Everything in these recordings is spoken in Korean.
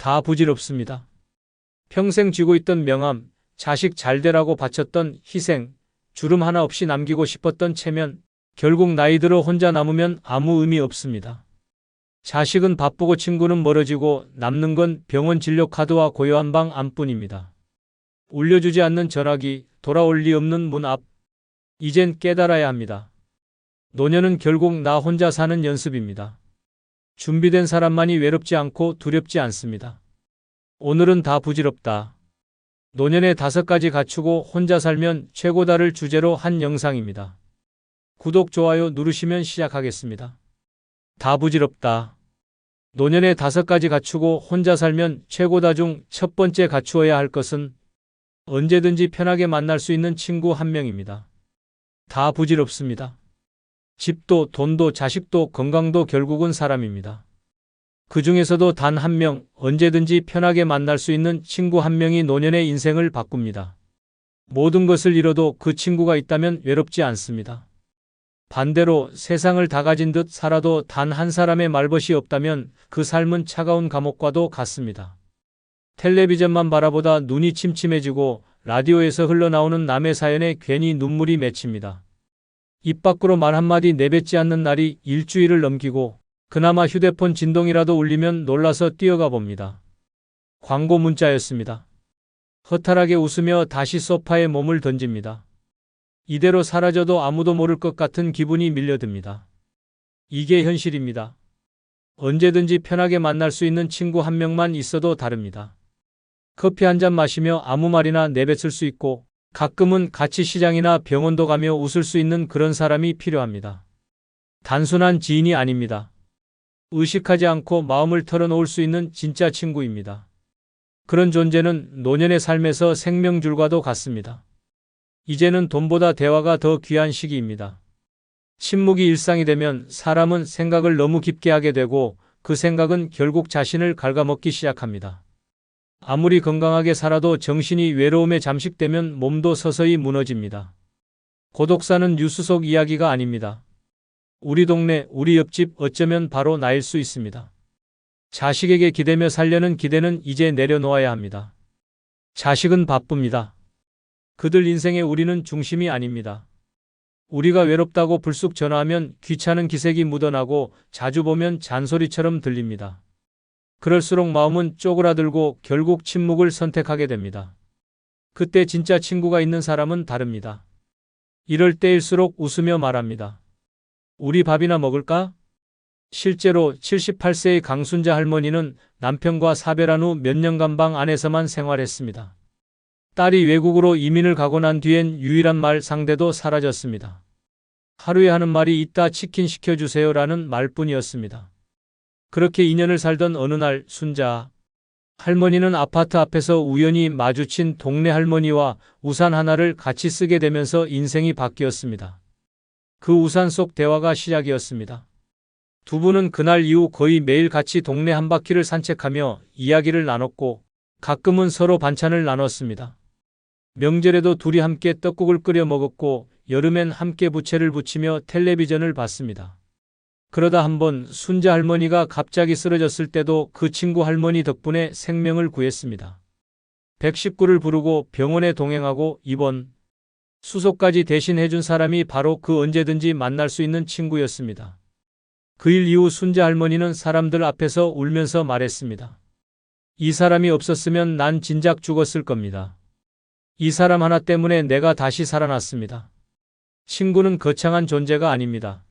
다 부질없습니다. 평생 쥐고 있던 명함, 자식 잘 되라고 바쳤던 희생, 주름 하나 없이 남기고 싶었던 체면, 결국 나이 들어 혼자 남으면 아무 의미 없습니다. 자식은 바쁘고 친구는 멀어지고 남는 건 병원 진료 카드와 고요한 방 안뿐입니다. 울려주지 않는 전화기, 돌아올 리 없는 문 앞. 이젠 깨달아야 합니다. 노년은 결국 나 혼자 사는 연습입니다. 준비된 사람만이 외롭지 않고 두렵지 않습니다. 오늘은 다 부질없다. 노년에 5가지 갖추고 혼자 살면 최고다를 주제로 한 영상입니다. 구독, 좋아요 누르시면 시작하겠습니다. 다 부질없다. 노년에 5가지 갖추고 혼자 살면 최고다 중 첫 번째 갖추어야 할 것은 언제든지 편하게 만날 수 있는 친구 한 명입니다. 다 부질없습니다. 집도, 돈도, 자식도, 건강도 결국은 사람입니다. 그 중에서도 단 한 명, 언제든지 편하게 만날 수 있는 친구 한 명이 노년의 인생을 바꿉니다. 모든 것을 잃어도 그 친구가 있다면 외롭지 않습니다. 반대로 세상을 다 가진 듯 살아도 단 한 사람의 말벗이 없다면 그 삶은 차가운 감옥과도 같습니다. 텔레비전만 바라보다 눈이 침침해지고 라디오에서 흘러나오는 남의 사연에 괜히 눈물이 맺힙니다. 입 밖으로 말 한마디 내뱉지 않는 날이 일주일을 넘기고 그나마 휴대폰 진동이라도 울리면 놀라서 뛰어가 봅니다. 광고 문자였습니다. 허탈하게 웃으며 다시 소파에 몸을 던집니다. 이대로 사라져도 아무도 모를 것 같은 기분이 밀려듭니다. 이게 현실입니다. 언제든지 편하게 만날 수 있는 친구 한 명만 있어도 다릅니다. 커피 한 잔 마시며 아무 말이나 내뱉을 수 있고 가끔은 같이 시장이나 병원도 가며 웃을 수 있는 그런 사람이 필요합니다. 단순한 지인이 아닙니다. 의식하지 않고 마음을 털어놓을 수 있는 진짜 친구입니다. 그런 존재는 노년의 삶에서 생명줄과도 같습니다. 이제는 돈보다 대화가 더 귀한 시기입니다. 침묵이 일상이 되면 사람은 생각을 너무 깊게 하게 되고 그 생각은 결국 자신을 갉아먹기 시작합니다. 아무리 건강하게 살아도 정신이 외로움에 잠식되면 몸도 서서히 무너집니다. 고독사는 뉴스 속 이야기가 아닙니다. 우리 동네, 우리 옆집, 어쩌면 바로 나일 수 있습니다. 자식에게 기대며 살려는 기대는 이제 내려놓아야 합니다. 자식은 바쁩니다. 그들 인생의 우리는 중심이 아닙니다. 우리가 외롭다고 불쑥 전화하면 귀찮은 기색이 묻어나고 자주 보면 잔소리처럼 들립니다. 그럴수록 마음은 쪼그라들고 결국 침묵을 선택하게 됩니다. 그때 진짜 친구가 있는 사람은 다릅니다. 이럴 때일수록 웃으며 말합니다. 우리 밥이나 먹을까? 실제로 78세의 강순자 할머니는 남편과 사별한 후 몇 년간 방 안에서만 생활했습니다. 딸이 외국으로 이민을 가고 난 뒤엔 유일한 말 상대도 사라졌습니다. 하루에 하는 말이 이따 치킨 시켜주세요라는 말뿐이었습니다. 그렇게 2년을 살던 어느 날 순자 할머니는 아파트 앞에서 우연히 마주친 동네 할머니와 우산 하나를 같이 쓰게 되면서 인생이 바뀌었습니다. 그 우산 속 대화가 시작이었습니다. 두 분은 그날 이후 거의 매일 같이 동네 한 바퀴를 산책하며 이야기를 나눴고 가끔은 서로 반찬을 나눴습니다. 명절에도 둘이 함께 떡국을 끓여 먹었고 여름엔 함께 부채를 붙이며 텔레비전을 봤습니다. 그러다 한번 순자 할머니가 갑자기 쓰러졌을 때도 그 친구 할머니 덕분에 생명을 구했습니다. 119를 부르고 병원에 동행하고 입원, 수속까지 대신 해준 사람이 바로 그 언제든지 만날 수 있는 친구였습니다. 그 일 이후 순자 할머니는 사람들 앞에서 울면서 말했습니다. 이 사람이 없었으면 난 진작 죽었을 겁니다. 이 사람 하나 때문에 내가 다시 살아났습니다. 친구는 거창한 존재가 아닙니다.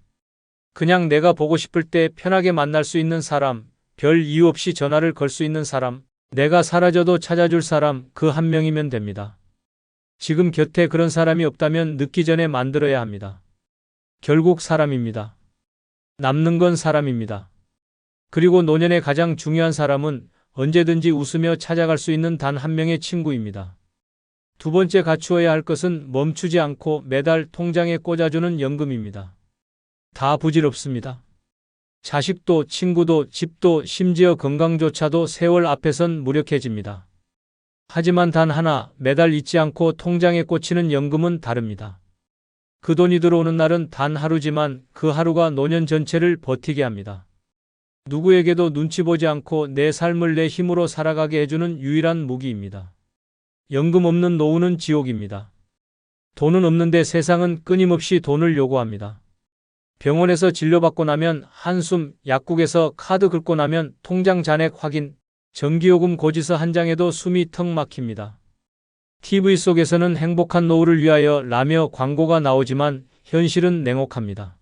그냥 내가 보고 싶을 때 편하게 만날 수 있는 사람, 별 이유 없이 전화를 걸 수 있는 사람, 내가 사라져도 찾아줄 사람, 그 한 명이면 됩니다. 지금 곁에 그런 사람이 없다면 늦기 전에 만들어야 합니다. 결국 사람입니다. 남는 건 사람입니다. 그리고 노년의 가장 중요한 사람은 언제든지 웃으며 찾아갈 수 있는 단 한 명의 친구입니다. 두 번째 갖추어야 할 것은 멈추지 않고 매달 통장에 꽂아주는 연금입니다. 다 부질없습니다. 자식도 친구도 집도 심지어 건강조차도 세월 앞에선 무력해집니다. 하지만 단 하나, 매달 잊지 않고 통장에 꽂히는 연금은 다릅니다. 그 돈이 들어오는 날은 단 하루지만 그 하루가 노년 전체를 버티게 합니다. 누구에게도 눈치 보지 않고 내 삶을 내 힘으로 살아가게 해주는 유일한 무기입니다. 연금 없는 노후는 지옥입니다. 돈은 없는데 세상은 끊임없이 돈을 요구합니다. 병원에서 진료받고 나면 한숨, 약국에서 카드 긁고 나면 통장 잔액 확인, 전기요금 고지서 한 장에도 숨이 턱 막힙니다. TV 속에서는 행복한 노후를 위하여 라며 광고가 나오지만 현실은 냉혹합니다.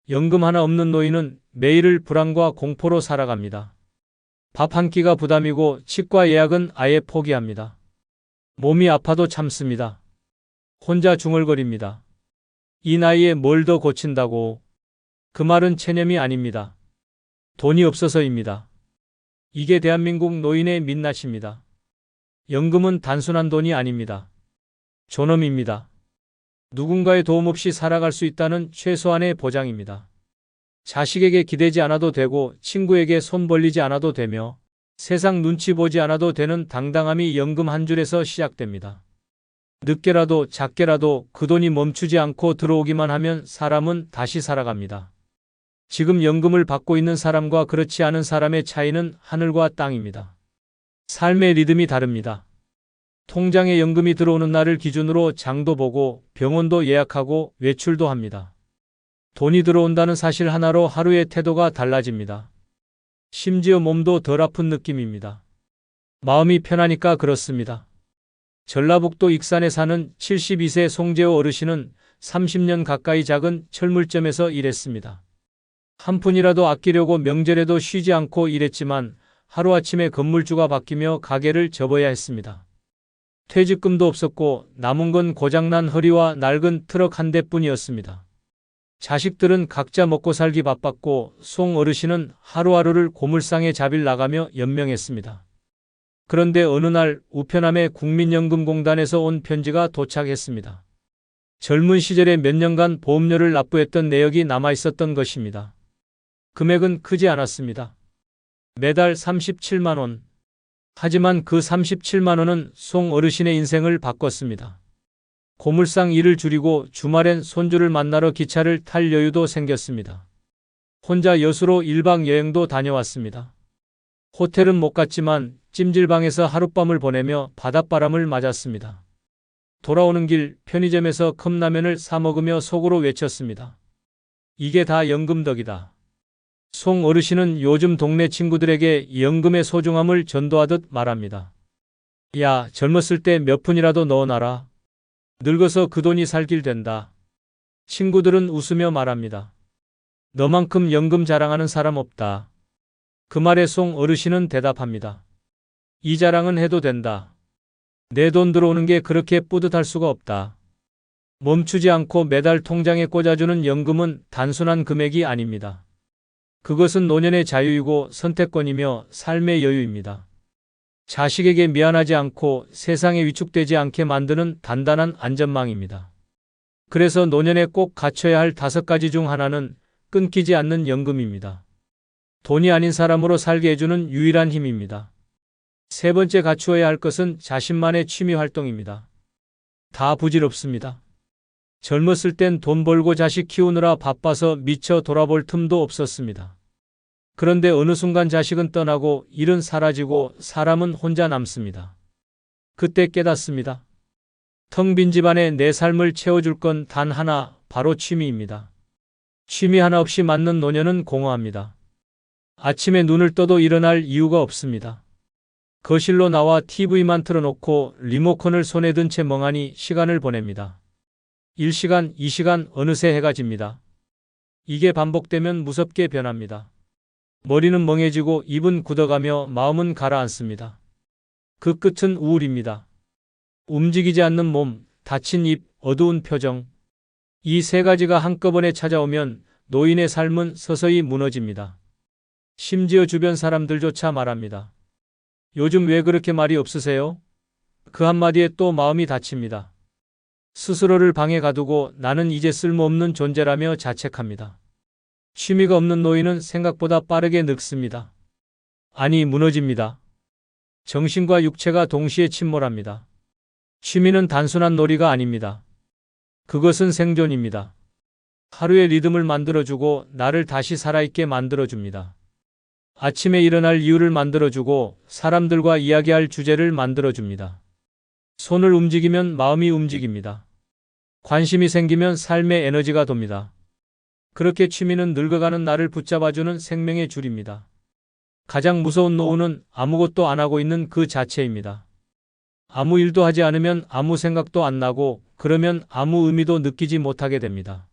연금 하나 없는 노인은 매일을 불안과 공포로 살아갑니다. 밥 한 끼가 부담이고 치과 예약은 아예 포기합니다. 몸이 아파도 참습니다. 혼자 중얼거립니다. 이 나이에 뭘 더 고친다고. 그 말은 체념이 아닙니다. 돈이 없어서입니다. 이게 대한민국 노인의 민낯입니다. 연금은 단순한 돈이 아닙니다. 존엄입니다. 누군가의 도움 없이 살아갈 수 있다는 최소한의 보장입니다. 자식에게 기대지 않아도 되고 친구에게 손 벌리지 않아도 되며 세상 눈치 보지 않아도 되는 당당함이 연금 한 줄에서 시작됩니다. 늦게라도 작게라도 그 돈이 멈추지 않고 들어오기만 하면 사람은 다시 살아갑니다. 지금 연금을 받고 있는 사람과 그렇지 않은 사람의 차이는 하늘과 땅입니다. 삶의 리듬이 다릅니다. 통장에 연금이 들어오는 날을 기준으로 장도 보고 병원도 예약하고 외출도 합니다. 돈이 들어온다는 사실 하나로 하루의 태도가 달라집니다. 심지어 몸도 덜 아픈 느낌입니다. 마음이 편하니까 그렇습니다. 전라북도 익산에 사는 72세 송재호 어르신은 30년 가까이 작은 철물점에서 일했습니다. 한 푼이라도 아끼려고 명절에도 쉬지 않고 일했지만 하루아침에 건물주가 바뀌며 가게를 접어야 했습니다. 퇴직금도 없었고 남은 건 고장난 허리와 낡은 트럭 한 대뿐이었습니다. 자식들은 각자 먹고 살기 바빴고 송 어르신은 하루하루를 고물상에 자빌 나가며 연명했습니다. 그런데 어느 날 우편함에 국민연금공단에서 온 편지가 도착했습니다. 젊은 시절에 몇 년간 보험료를 납부했던 내역이 남아있었던 것입니다. 금액은 크지 않았습니다. 매달 37만 원. 하지만 그 37만 원은 송 어르신의 인생을 바꿨습니다. 고물상 일을 줄이고 주말엔 손주를 만나러 기차를 탈 여유도 생겼습니다. 혼자 여수로 1박 여행도 다녀왔습니다. 호텔은 못 갔지만 찜질방에서 하룻밤을 보내며 바닷바람을 맞았습니다. 돌아오는 길 편의점에서 컵라면을 사 먹으며 속으로 외쳤습니다. 이게 다 연금 덕이다. 송 어르신은 요즘 동네 친구들에게 연금의 소중함을 전도하듯 말합니다. 야, 젊었을 때 몇 푼이라도 넣어놔라. 늙어서 그 돈이 살 길 된다. 친구들은 웃으며 말합니다. 너만큼 연금 자랑하는 사람 없다. 그 말에 송 어르신은 대답합니다. 이 자랑은 해도 된다. 내 돈 들어오는 게 그렇게 뿌듯할 수가 없다. 멈추지 않고 매달 통장에 꽂아주는 연금은 단순한 금액이 아닙니다. 그것은 노년의 자유이고 선택권이며 삶의 여유입니다. 자식에게 미안하지 않고 세상에 위축되지 않게 만드는 단단한 안전망입니다. 그래서 노년에 꼭 갖춰야 할 5가지 중 하나는 끊기지 않는 연금입니다. 돈이 아닌 사람으로 살게 해주는 유일한 힘입니다. 세 번째 갖추어야 할 것은 자신만의 취미 활동입니다. 다 부질없습니다. 젊었을 땐 돈 벌고 자식 키우느라 바빠서 미처 돌아볼 틈도 없었습니다. 그런데 어느 순간 자식은 떠나고 일은 사라지고 사람은 혼자 남습니다. 그때 깨닫습니다. 텅 빈 집안에 내 삶을 채워줄 건 단 하나, 바로 취미입니다. 취미 하나 없이 맞는 노년은 공허합니다. 아침에 눈을 떠도 일어날 이유가 없습니다. 거실로 나와 TV만 틀어놓고 리모컨을 손에 든 채 멍하니 시간을 보냅니다. 1시간, 2시간, 어느새 해가 집니다. 이게 반복되면 무섭게 변합니다. 머리는 멍해지고 입은 굳어가며 마음은 가라앉습니다. 그 끝은 우울입니다. 움직이지 않는 몸, 닫힌 입, 어두운 표정. 이 세 가지가 한꺼번에 찾아오면 노인의 삶은 서서히 무너집니다. 심지어 주변 사람들조차 말합니다. 요즘 왜 그렇게 말이 없으세요? 그 한마디에 또 마음이 다칩니다. 스스로를 방에 가두고 나는 이제 쓸모없는 존재라며 자책합니다. 취미가 없는 노인은 생각보다 빠르게 늙습니다. 아니, 무너집니다. 정신과 육체가 동시에 침몰합니다. 취미는 단순한 놀이가 아닙니다. 그것은 생존입니다. 하루의 리듬을 만들어주고 나를 다시 살아있게 만들어줍니다. 아침에 일어날 이유를 만들어주고 사람들과 이야기할 주제를 만들어줍니다. 손을 움직이면 마음이 움직입니다. 관심이 생기면 삶의 에너지가 돕니다. 그렇게 취미는 늙어가는 나를 붙잡아주는 생명의 줄입니다. 가장 무서운 노후는 아무것도 안 하고 있는 그 자체입니다. 아무 일도 하지 않으면 아무 생각도 안 나고 그러면 아무 의미도 느끼지 못하게 됩니다.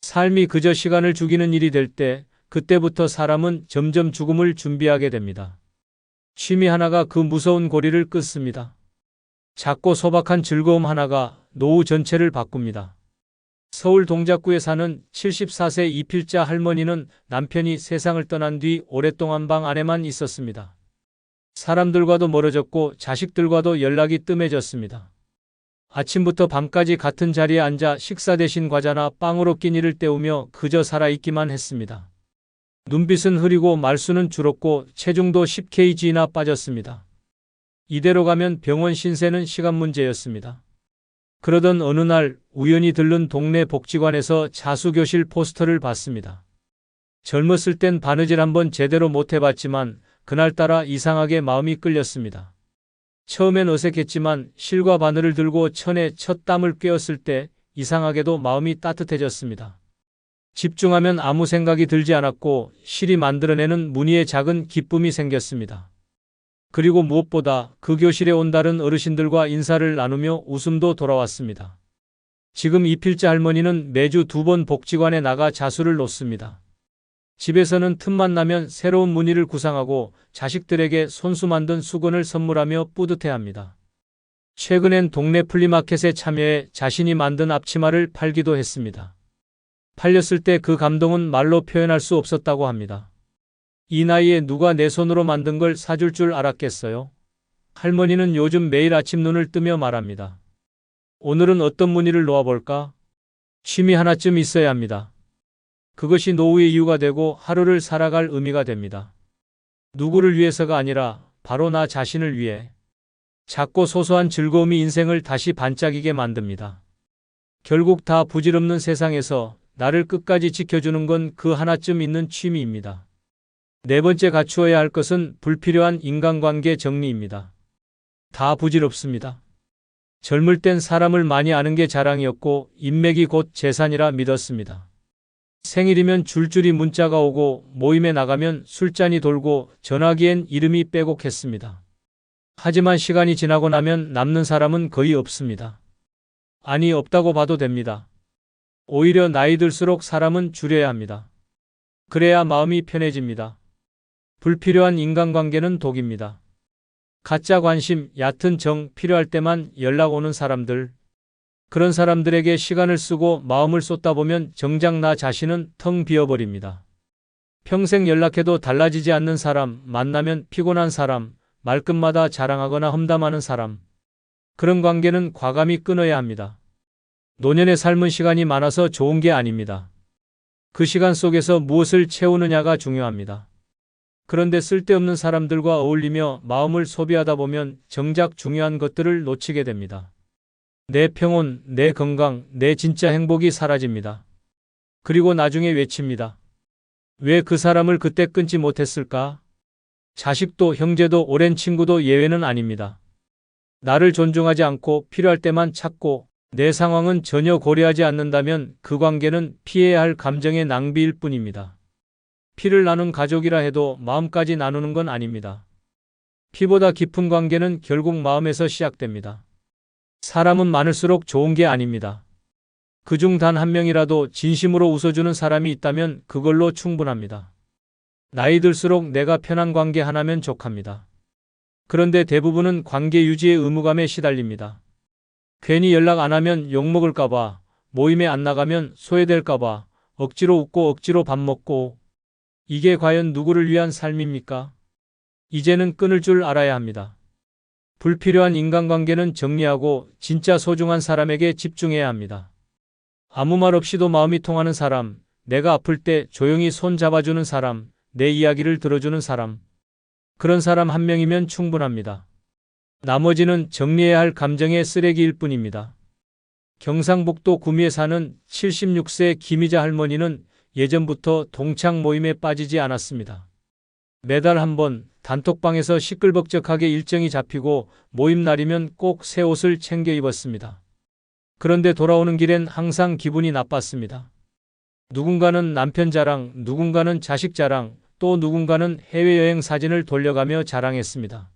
삶이 그저 시간을 죽이는 일이 될 때 그때부터 사람은 점점 죽음을 준비하게 됩니다. 취미 하나가 그 무서운 고리를 끊습니다. 작고 소박한 즐거움 하나가 노후 전체를 바꿉니다. 서울 동작구에 사는 74세 이필자 할머니는 남편이 세상을 떠난 뒤 오랫동안 방 안에만 있었습니다. 사람들과도 멀어졌고 자식들과도 연락이 뜸해졌습니다. 아침부터 밤까지 같은 자리에 앉아 식사 대신 과자나 빵으로 끼니를 때우며 그저 살아있기만 했습니다. 눈빛은 흐리고 말수는 줄었고 체중도 10kg나 빠졌습니다. 이대로 가면 병원 신세는 시간 문제였습니다. 그러던 어느 날 우연히 들른 동네 복지관에서 자수교실 포스터를 봤습니다. 젊었을 땐 바느질 한번 제대로 못 해봤지만 그날따라 이상하게 마음이 끌렸습니다. 처음엔 어색했지만 실과 바늘을 들고 천에 첫 땀을 꿰었을 때 이상하게도 마음이 따뜻해졌습니다. 집중하면 아무 생각이 들지 않았고 실이 만들어내는 무늬에 작은 기쁨이 생겼습니다. 그리고 무엇보다 그 교실에 온 다른 어르신들과 인사를 나누며 웃음도 돌아왔습니다. 지금 이필자 할머니는 매주 2번 복지관에 나가 자수를 놓습니다. 집에서는 틈만 나면 새로운 무늬를 구상하고 자식들에게 손수 만든 수건을 선물하며 뿌듯해합니다. 최근엔 동네 플리마켓에 참여해 자신이 만든 앞치마를 팔기도 했습니다. 팔렸을 때 그 감동은 말로 표현할 수 없었다고 합니다. 이 나이에 누가 내 손으로 만든 걸 사줄 줄 알았겠어요? 할머니는 요즘 매일 아침 눈을 뜨며 말합니다. 오늘은 어떤 무늬를 놓아볼까? 취미 하나쯤 있어야 합니다. 그것이 노후의 이유가 되고 하루를 살아갈 의미가 됩니다. 누구를 위해서가 아니라 바로 나 자신을 위해. 작고 소소한 즐거움이 인생을 다시 반짝이게 만듭니다. 결국 다 부질없는 세상에서 나를 끝까지 지켜주는 건 그 하나쯤 있는 취미입니다. 네 번째 갖추어야 할 것은 불필요한 인간관계 정리입니다. 다 부질없습니다. 젊을 땐 사람을 많이 아는 게 자랑이었고 인맥이 곧 재산이라 믿었습니다. 생일이면 줄줄이 문자가 오고 모임에 나가면 술잔이 돌고 전화기엔 이름이 빼곡했습니다. 하지만 시간이 지나고 나면 남는 사람은 거의 없습니다. 아니, 없다고 봐도 됩니다. 오히려 나이 들수록 사람은 줄여야 합니다. 그래야 마음이 편해집니다. 불필요한 인간관계는 독입니다. 가짜 관심, 얕은 정, 필요할 때만 연락 오는 사람들. 그런 사람들에게 시간을 쓰고 마음을 쏟다 보면 정작 나 자신은 텅 비어버립니다. 평생 연락해도 달라지지 않는 사람, 만나면 피곤한 사람, 말끝마다 자랑하거나 험담하는 사람. 그런 관계는 과감히 끊어야 합니다. 노년의 삶은 시간이 많아서 좋은 게 아닙니다. 그 시간 속에서 무엇을 채우느냐가 중요합니다. 그런데 쓸데없는 사람들과 어울리며 마음을 소비하다 보면 정작 중요한 것들을 놓치게 됩니다. 내 평온, 내 건강, 내 진짜 행복이 사라집니다. 그리고 나중에 외칩니다. 왜 그 사람을 그때 끊지 못했을까? 자식도 형제도 오랜 친구도 예외는 아닙니다. 나를 존중하지 않고 필요할 때만 찾고 내 상황은 전혀 고려하지 않는다면 그 관계는 피해야 할 감정의 낭비일 뿐입니다. 피를 나눈 가족이라 해도 마음까지 나누는 건 아닙니다. 피보다 깊은 관계는 결국 마음에서 시작됩니다. 사람은 많을수록 좋은 게 아닙니다. 그중 단 한 명이라도 진심으로 웃어주는 사람이 있다면 그걸로 충분합니다. 나이 들수록 내가 편한 관계 하나면 족합니다. 그런데 대부분은 관계 유지의 의무감에 시달립니다. 괜히 연락 안 하면 욕먹을까봐, 모임에 안 나가면 소외될까봐, 억지로 웃고 억지로 밥 먹고. 이게 과연 누구를 위한 삶입니까? 이제는 끊을 줄 알아야 합니다. 불필요한 인간관계는 정리하고 진짜 소중한 사람에게 집중해야 합니다. 아무 말 없이도 마음이 통하는 사람, 내가 아플 때 조용히 손 잡아주는 사람, 내 이야기를 들어주는 사람. 그런 사람 한 명이면 충분합니다. 나머지는 정리해야 할 감정의 쓰레기일 뿐입니다. 경상북도 구미에 사는 76세 김희자 할머니는 예전부터 동창 모임에 빠지지 않았습니다. 매달 한 번 단톡방에서 시끌벅적하게 일정이 잡히고 모임 날이면 꼭 새 옷을 챙겨 입었습니다. 그런데 돌아오는 길엔 항상 기분이 나빴습니다. 누군가는 남편 자랑, 누군가는 자식 자랑, 또 누군가는 해외여행 사진을 돌려가며 자랑했습니다.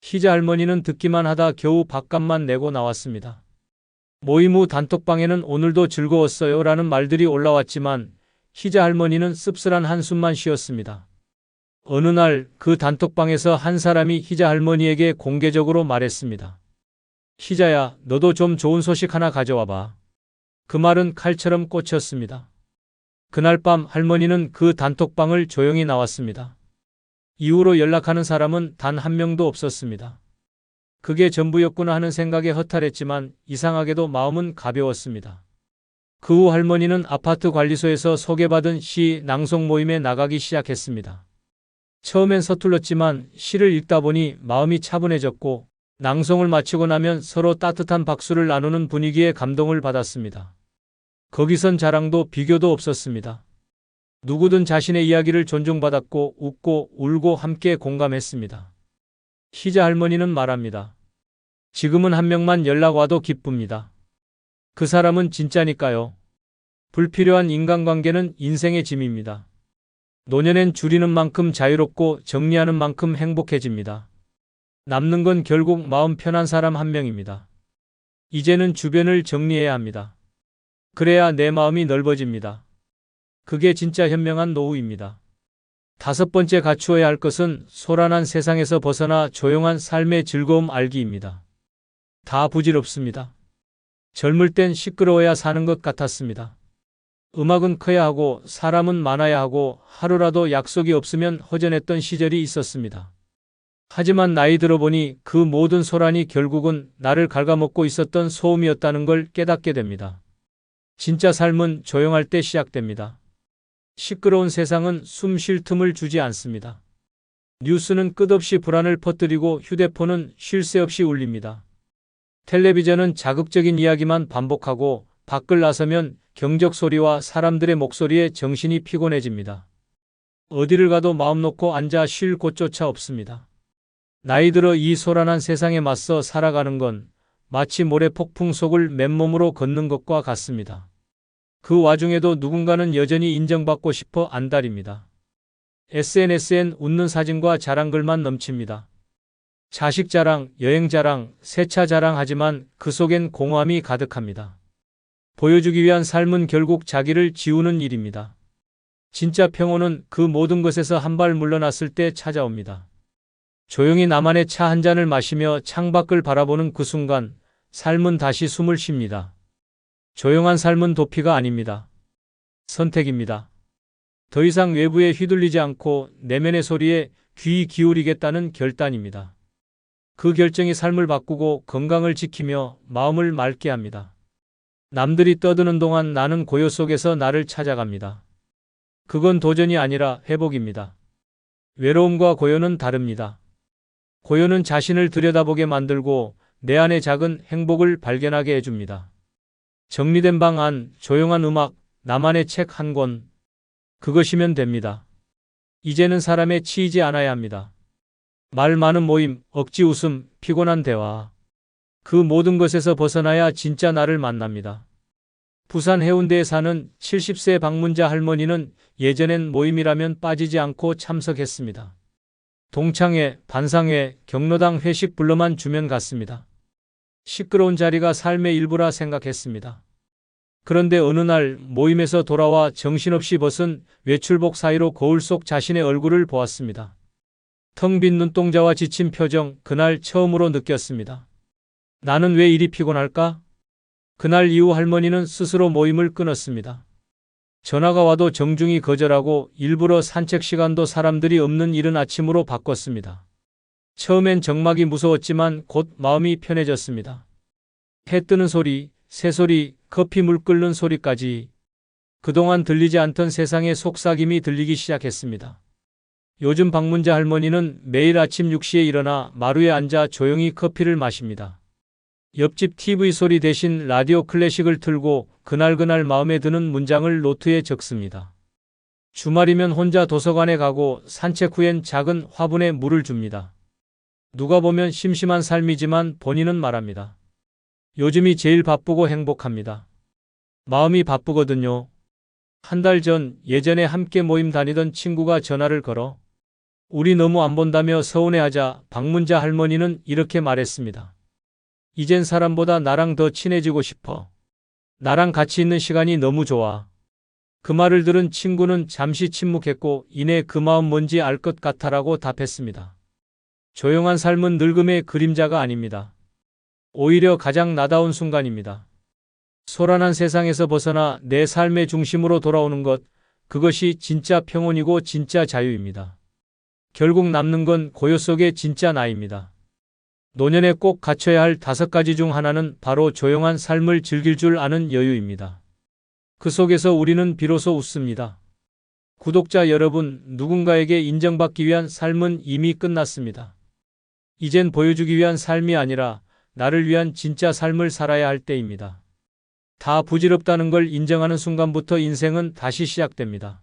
희자 할머니는 듣기만 하다 겨우 밥값만 내고 나왔습니다. 모임 후 단톡방에는 오늘도 즐거웠어요 라는 말들이 올라왔지만 희자 할머니는 씁쓸한 한숨만 쉬었습니다. 어느 날 그 단톡방에서 한 사람이 희자 할머니에게 공개적으로 말했습니다. 희자야, 너도 좀 좋은 소식 하나 가져와봐. 그 말은 칼처럼 꽂혔습니다. 그날 밤 할머니는 그 단톡방을 조용히 나왔습니다. 이후로 연락하는 사람은 단 한 명도 없었습니다. 그게 전부였구나 하는 생각에 허탈했지만 이상하게도 마음은 가벼웠습니다. 그 후 할머니는 아파트 관리소에서 소개받은 시 낭송 모임에 나가기 시작했습니다. 처음엔 서툴렀지만 시를 읽다 보니 마음이 차분해졌고 낭송을 마치고 나면 서로 따뜻한 박수를 나누는 분위기에 감동을 받았습니다. 거기선 자랑도 비교도 없었습니다. 누구든 자신의 이야기를 존중받았고 웃고 울고 함께 공감했습니다. 희자 할머니는 말합니다. 지금은 한 명만 연락 와도 기쁩니다. 그 사람은 진짜니까요. 불필요한 인간관계는 인생의 짐입니다. 노년엔 줄이는 만큼 자유롭고 정리하는 만큼 행복해집니다. 남는 건 결국 마음 편한 사람 한 명입니다. 이제는 주변을 정리해야 합니다. 그래야 내 마음이 넓어집니다. 그게 진짜 현명한 노후입니다. 5번째 갖추어야 할 것은 소란한 세상에서 벗어나 조용한 삶의 즐거움 알기입니다. 다 부질없습니다. 젊을 땐 시끄러워야 사는 것 같았습니다. 음악은 커야 하고 사람은 많아야 하고 하루라도 약속이 없으면 허전했던 시절이 있었습니다. 하지만 나이 들어보니 그 모든 소란이 결국은 나를 갉아먹고 있었던 소음이었다는 걸 깨닫게 됩니다. 진짜 삶은 조용할 때 시작됩니다. 시끄러운 세상은 숨 쉴 틈을 주지 않습니다. 뉴스는 끝없이 불안을 퍼뜨리고 휴대폰은 쉴 새 없이 울립니다. 텔레비전은 자극적인 이야기만 반복하고 밖을 나서면 경적 소리와 사람들의 목소리에 정신이 피곤해집니다. 어디를 가도 마음 놓고 앉아 쉴 곳조차 없습니다. 나이 들어 이 소란한 세상에 맞서 살아가는 건 마치 모래폭풍 속을 맨몸으로 걷는 것과 같습니다. 그 와중에도 누군가는 여전히 인정받고 싶어 안달입니다. SNS엔 웃는 사진과 자랑글만 넘칩니다. 자식 자랑, 여행 자랑, 새차 자랑하지만 그 속엔 공허함이 가득합니다. 보여주기 위한 삶은 결국 자기를 지우는 일입니다. 진짜 평온은 그 모든 것에서 한 발 물러났을 때 찾아옵니다. 조용히 나만의 차 한 잔을 마시며 창밖을 바라보는 그 순간 삶은 다시 숨을 쉽니다. 조용한 삶은 도피가 아닙니다. 선택입니다. 더 이상 외부에 휘둘리지 않고 내면의 소리에 귀 기울이겠다는 결단입니다. 그 결정이 삶을 바꾸고 건강을 지키며 마음을 맑게 합니다. 남들이 떠드는 동안 나는 고요 속에서 나를 찾아갑니다. 그건 도전이 아니라 회복입니다. 외로움과 고요는 다릅니다. 고요는 자신을 들여다보게 만들고 내 안의 작은 행복을 발견하게 해줍니다. 정리된 방 안, 조용한 음악, 나만의 책 한 권. 그것이면 됩니다. 이제는 사람에 치이지 않아야 합니다. 말 많은 모임, 억지 웃음, 피곤한 대화. 그 모든 것에서 벗어나야 진짜 나를 만납니다. 부산 해운대에 사는 70세 방문자 할머니는 예전엔 모임이라면 빠지지 않고 참석했습니다. 동창회, 반상회, 경로당 회식 불러만 주면 갔습니다. 시끄러운 자리가 삶의 일부라 생각했습니다. 그런데 어느 날 모임에서 돌아와 정신없이 벗은 외출복 사이로 거울 속 자신의 얼굴을 보았습니다. 텅 빈 눈동자와 지친 표정, 그날 처음으로 느꼈습니다. 나는 왜 이리 피곤할까? 그날 이후 할머니는 스스로 모임을 끊었습니다. 전화가 와도 정중히 거절하고 일부러 산책 시간도 사람들이 없는 이른 아침으로 바꿨습니다. 처음엔 정막이 무서웠지만 곧 마음이 편해졌습니다. 해 뜨는 소리, 새소리, 커피 물 끓는 소리까지 그동안 들리지 않던 세상의 속삭임이 들리기 시작했습니다. 요즘 방문자 할머니는 매일 아침 6시에 일어나 마루에 앉아 조용히 커피를 마십니다. 옆집 TV 소리 대신 라디오 클래식을 틀고 그날 마음에 드는 문장을 노트에 적습니다. 주말이면 혼자 도서관에 가고 산책 후엔 작은 화분에 물을 줍니다. 누가 보면 심심한 삶이지만 본인은 말합니다. 요즘이 제일 바쁘고 행복합니다. 마음이 바쁘거든요. 한 달 전 예전에 함께 모임 다니던 친구가 전화를 걸어 우리 너무 안 본다며 서운해하자 방문자 할머니는 이렇게 말했습니다. 이젠 사람보다 나랑 더 친해지고 싶어. 나랑 같이 있는 시간이 너무 좋아. 그 말을 들은 친구는 잠시 침묵했고 이내 그 마음 뭔지 알 것 같아라고 답했습니다. 조용한 삶은 늙음의 그림자가 아닙니다. 오히려 가장 나다운 순간입니다. 소란한 세상에서 벗어나 내 삶의 중심으로 돌아오는 것, 그것이 진짜 평온이고 진짜 자유입니다. 결국 남는 건 고요 속의 진짜 나입니다. 노년에 꼭 갖춰야 할 5가지 중 하나는 바로 조용한 삶을 즐길 줄 아는 여유입니다. 그 속에서 우리는 비로소 웃습니다. 구독자 여러분, 누군가에게 인정받기 위한 삶은 이미 끝났습니다. 이젠 보여주기 위한 삶이 아니라 나를 위한 진짜 삶을 살아야 할 때입니다. 다 부질없다는 걸 인정하는 순간부터 인생은 다시 시작됩니다.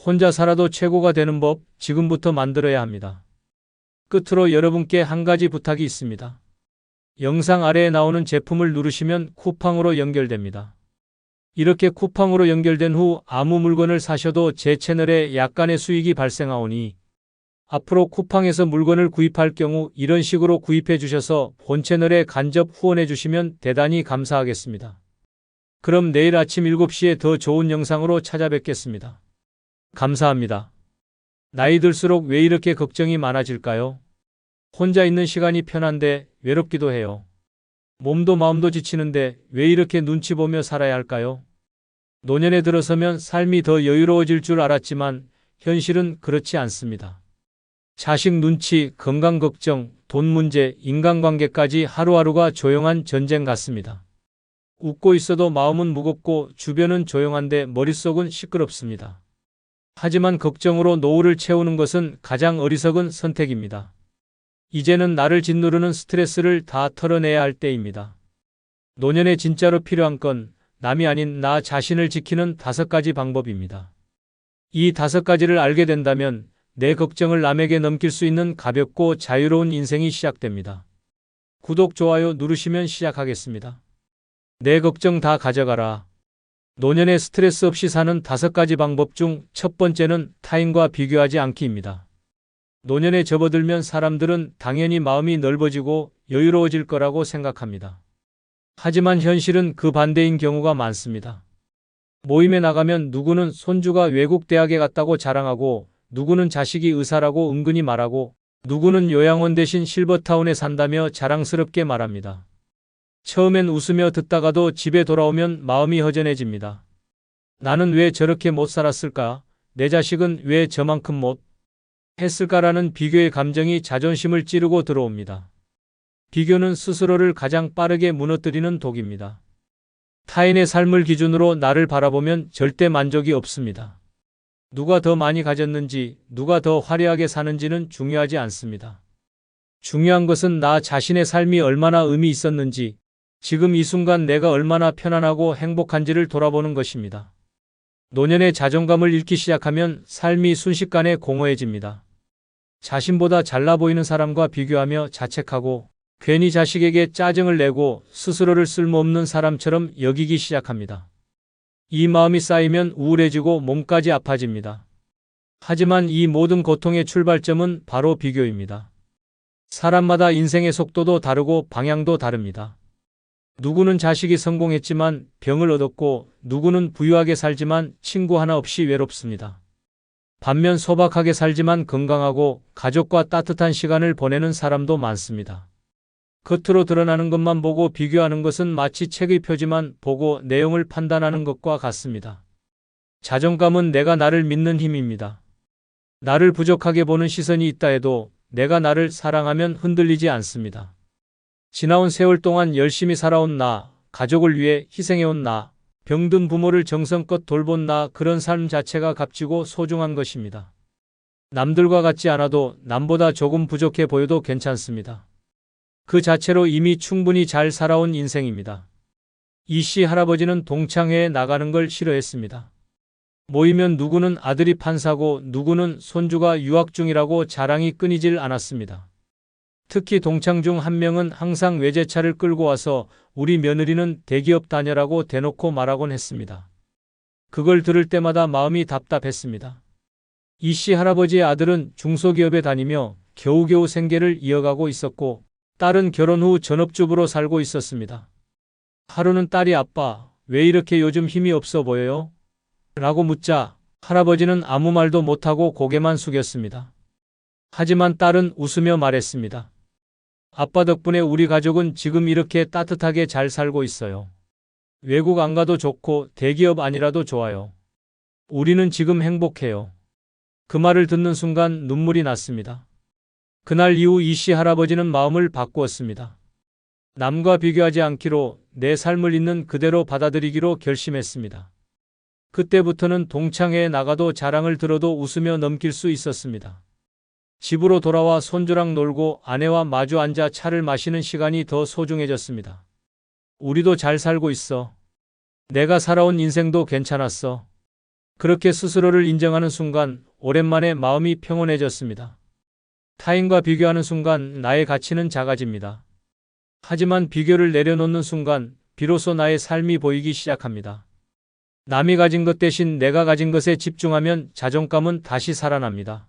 혼자 살아도 최고가 되는 법, 지금부터 만들어야 합니다. 끝으로 여러분께 한 가지 부탁이 있습니다. 영상 아래에 나오는 제품을 누르시면 쿠팡으로 연결됩니다. 이렇게 쿠팡으로 연결된 후 아무 물건을 사셔도 제 채널에 약간의 수익이 발생하오니 앞으로 쿠팡에서 물건을 구입할 경우 이런 식으로 구입해 주셔서 본 채널에 간접 후원해 주시면 대단히 감사하겠습니다. 그럼 내일 아침 7시에 더 좋은 영상으로 찾아뵙겠습니다. 감사합니다. 나이 들수록 왜 이렇게 걱정이 많아질까요? 혼자 있는 시간이 편한데 외롭기도 해요. 몸도 마음도 지치는데 왜 이렇게 눈치 보며 살아야 할까요? 노년에 들어서면 삶이 더 여유로워질 줄 알았지만 현실은 그렇지 않습니다. 자식 눈치, 건강 걱정, 돈 문제, 인간관계까지 하루하루가 조용한 전쟁 같습니다. 웃고 있어도 마음은 무겁고 주변은 조용한데 머릿속은 시끄럽습니다. 하지만 걱정으로 노후를 채우는 것은 가장 어리석은 선택입니다. 이제는 나를 짓누르는 스트레스를 다 털어내야 할 때입니다. 노년에 진짜로 필요한 건 남이 아닌 나 자신을 지키는 5가지 방법입니다. 이 5가지를 알게 된다면 내 걱정을 남에게 넘길 수 있는 가볍고 자유로운 인생이 시작됩니다. 구독, 좋아요 누르시면 시작하겠습니다. 내 걱정 다 가져가라. 노년에 스트레스 없이 사는 5가지 방법 중 첫 번째는 타인과 비교하지 않기입니다. 노년에 접어들면 사람들은 당연히 마음이 넓어지고 여유로워질 거라고 생각합니다. 하지만 현실은 그 반대인 경우가 많습니다. 모임에 나가면 누구는 손주가 외국 대학에 갔다고 자랑하고 누구는 자식이 의사라고 은근히 말하고 누구는 요양원 대신 실버타운에 산다며 자랑스럽게 말합니다. 처음엔 웃으며 듣다가도 집에 돌아오면 마음이 허전해집니다. 나는 왜 저렇게 못 살았을까? 내 자식은 왜 저만큼 못 했을까라는 비교의 감정이 자존심을 찌르고 들어옵니다. 비교는 스스로를 가장 빠르게 무너뜨리는 독입니다. 타인의 삶을 기준으로 나를 바라보면 절대 만족이 없습니다. 누가 더 많이 가졌는지, 누가 더 화려하게 사는지는 중요하지 않습니다. 중요한 것은 나 자신의 삶이 얼마나 의미 있었는지, 지금 이 순간 내가 얼마나 편안하고 행복한지를 돌아보는 것입니다. 노년의 자존감을 잃기 시작하면 삶이 순식간에 공허해집니다. 자신보다 잘나 보이는 사람과 비교하며 자책하고 괜히 자식에게 짜증을 내고 스스로를 쓸모없는 사람처럼 여기기 시작합니다. 이 마음이 쌓이면 우울해지고 몸까지 아파집니다. 하지만 이 모든 고통의 출발점은 바로 비교입니다. 사람마다 인생의 속도도 다르고 방향도 다릅니다. 누구는 자식이 성공했지만 병을 얻었고 누구는 부유하게 살지만 친구 하나 없이 외롭습니다. 반면 소박하게 살지만 건강하고 가족과 따뜻한 시간을 보내는 사람도 많습니다. 겉으로 드러나는 것만 보고 비교하는 것은 마치 책의 표지만 보고 내용을 판단하는 것과 같습니다. 자존감은 내가 나를 믿는 힘입니다. 나를 부족하게 보는 시선이 있다 해도 내가 나를 사랑하면 흔들리지 않습니다. 지나온 세월 동안 열심히 살아온 나, 가족을 위해 희생해온 나, 병든 부모를 정성껏 돌본 나, 그런 삶 자체가 값지고 소중한 것입니다. 남들과 같지 않아도 남보다 조금 부족해 보여도 괜찮습니다. 그 자체로 이미 충분히 잘 살아온 인생입니다. 이씨 할아버지는 동창회에 나가는 걸 싫어했습니다. 모이면 누구는 아들이 판사고 누구는 손주가 유학 중이라고 자랑이 끊이질 않았습니다. 특히 동창 중 한 명은 항상 외제차를 끌고 와서 우리 며느리는 대기업 다녀라고 대놓고 말하곤 했습니다. 그걸 들을 때마다 마음이 답답했습니다. 이 씨 할아버지의 아들은 중소기업에 다니며 겨우겨우 생계를 이어가고 있었고 딸은 결혼 후 전업주부로 살고 있었습니다. 하루는 딸이 아빠, 왜 이렇게 요즘 힘이 없어 보여요? 라고 묻자 할아버지는 아무 말도 못하고 고개만 숙였습니다. 하지만 딸은 웃으며 말했습니다. 아빠 덕분에 우리 가족은 지금 이렇게 따뜻하게 잘 살고 있어요. 외국 안 가도 좋고 대기업 아니라도 좋아요. 우리는 지금 행복해요. 그 말을 듣는 순간 눈물이 났습니다. 그날 이후 이 씨 할아버지는 마음을 바꾸었습니다. 남과 비교하지 않기로 내 삶을 있는 그대로 받아들이기로 결심했습니다. 그때부터는 동창회에 나가도 자랑을 들어도 웃으며 넘길 수 있었습니다. 집으로 돌아와 손주랑 놀고 아내와 마주 앉아 차를 마시는 시간이 더 소중해졌습니다. 우리도 잘 살고 있어. 내가 살아온 인생도 괜찮았어. 그렇게 스스로를 인정하는 순간 오랜만에 마음이 평온해졌습니다. 타인과 비교하는 순간 나의 가치는 작아집니다. 하지만 비교를 내려놓는 순간 비로소 나의 삶이 보이기 시작합니다. 남이 가진 것 대신 내가 가진 것에 집중하면 자존감은 다시 살아납니다.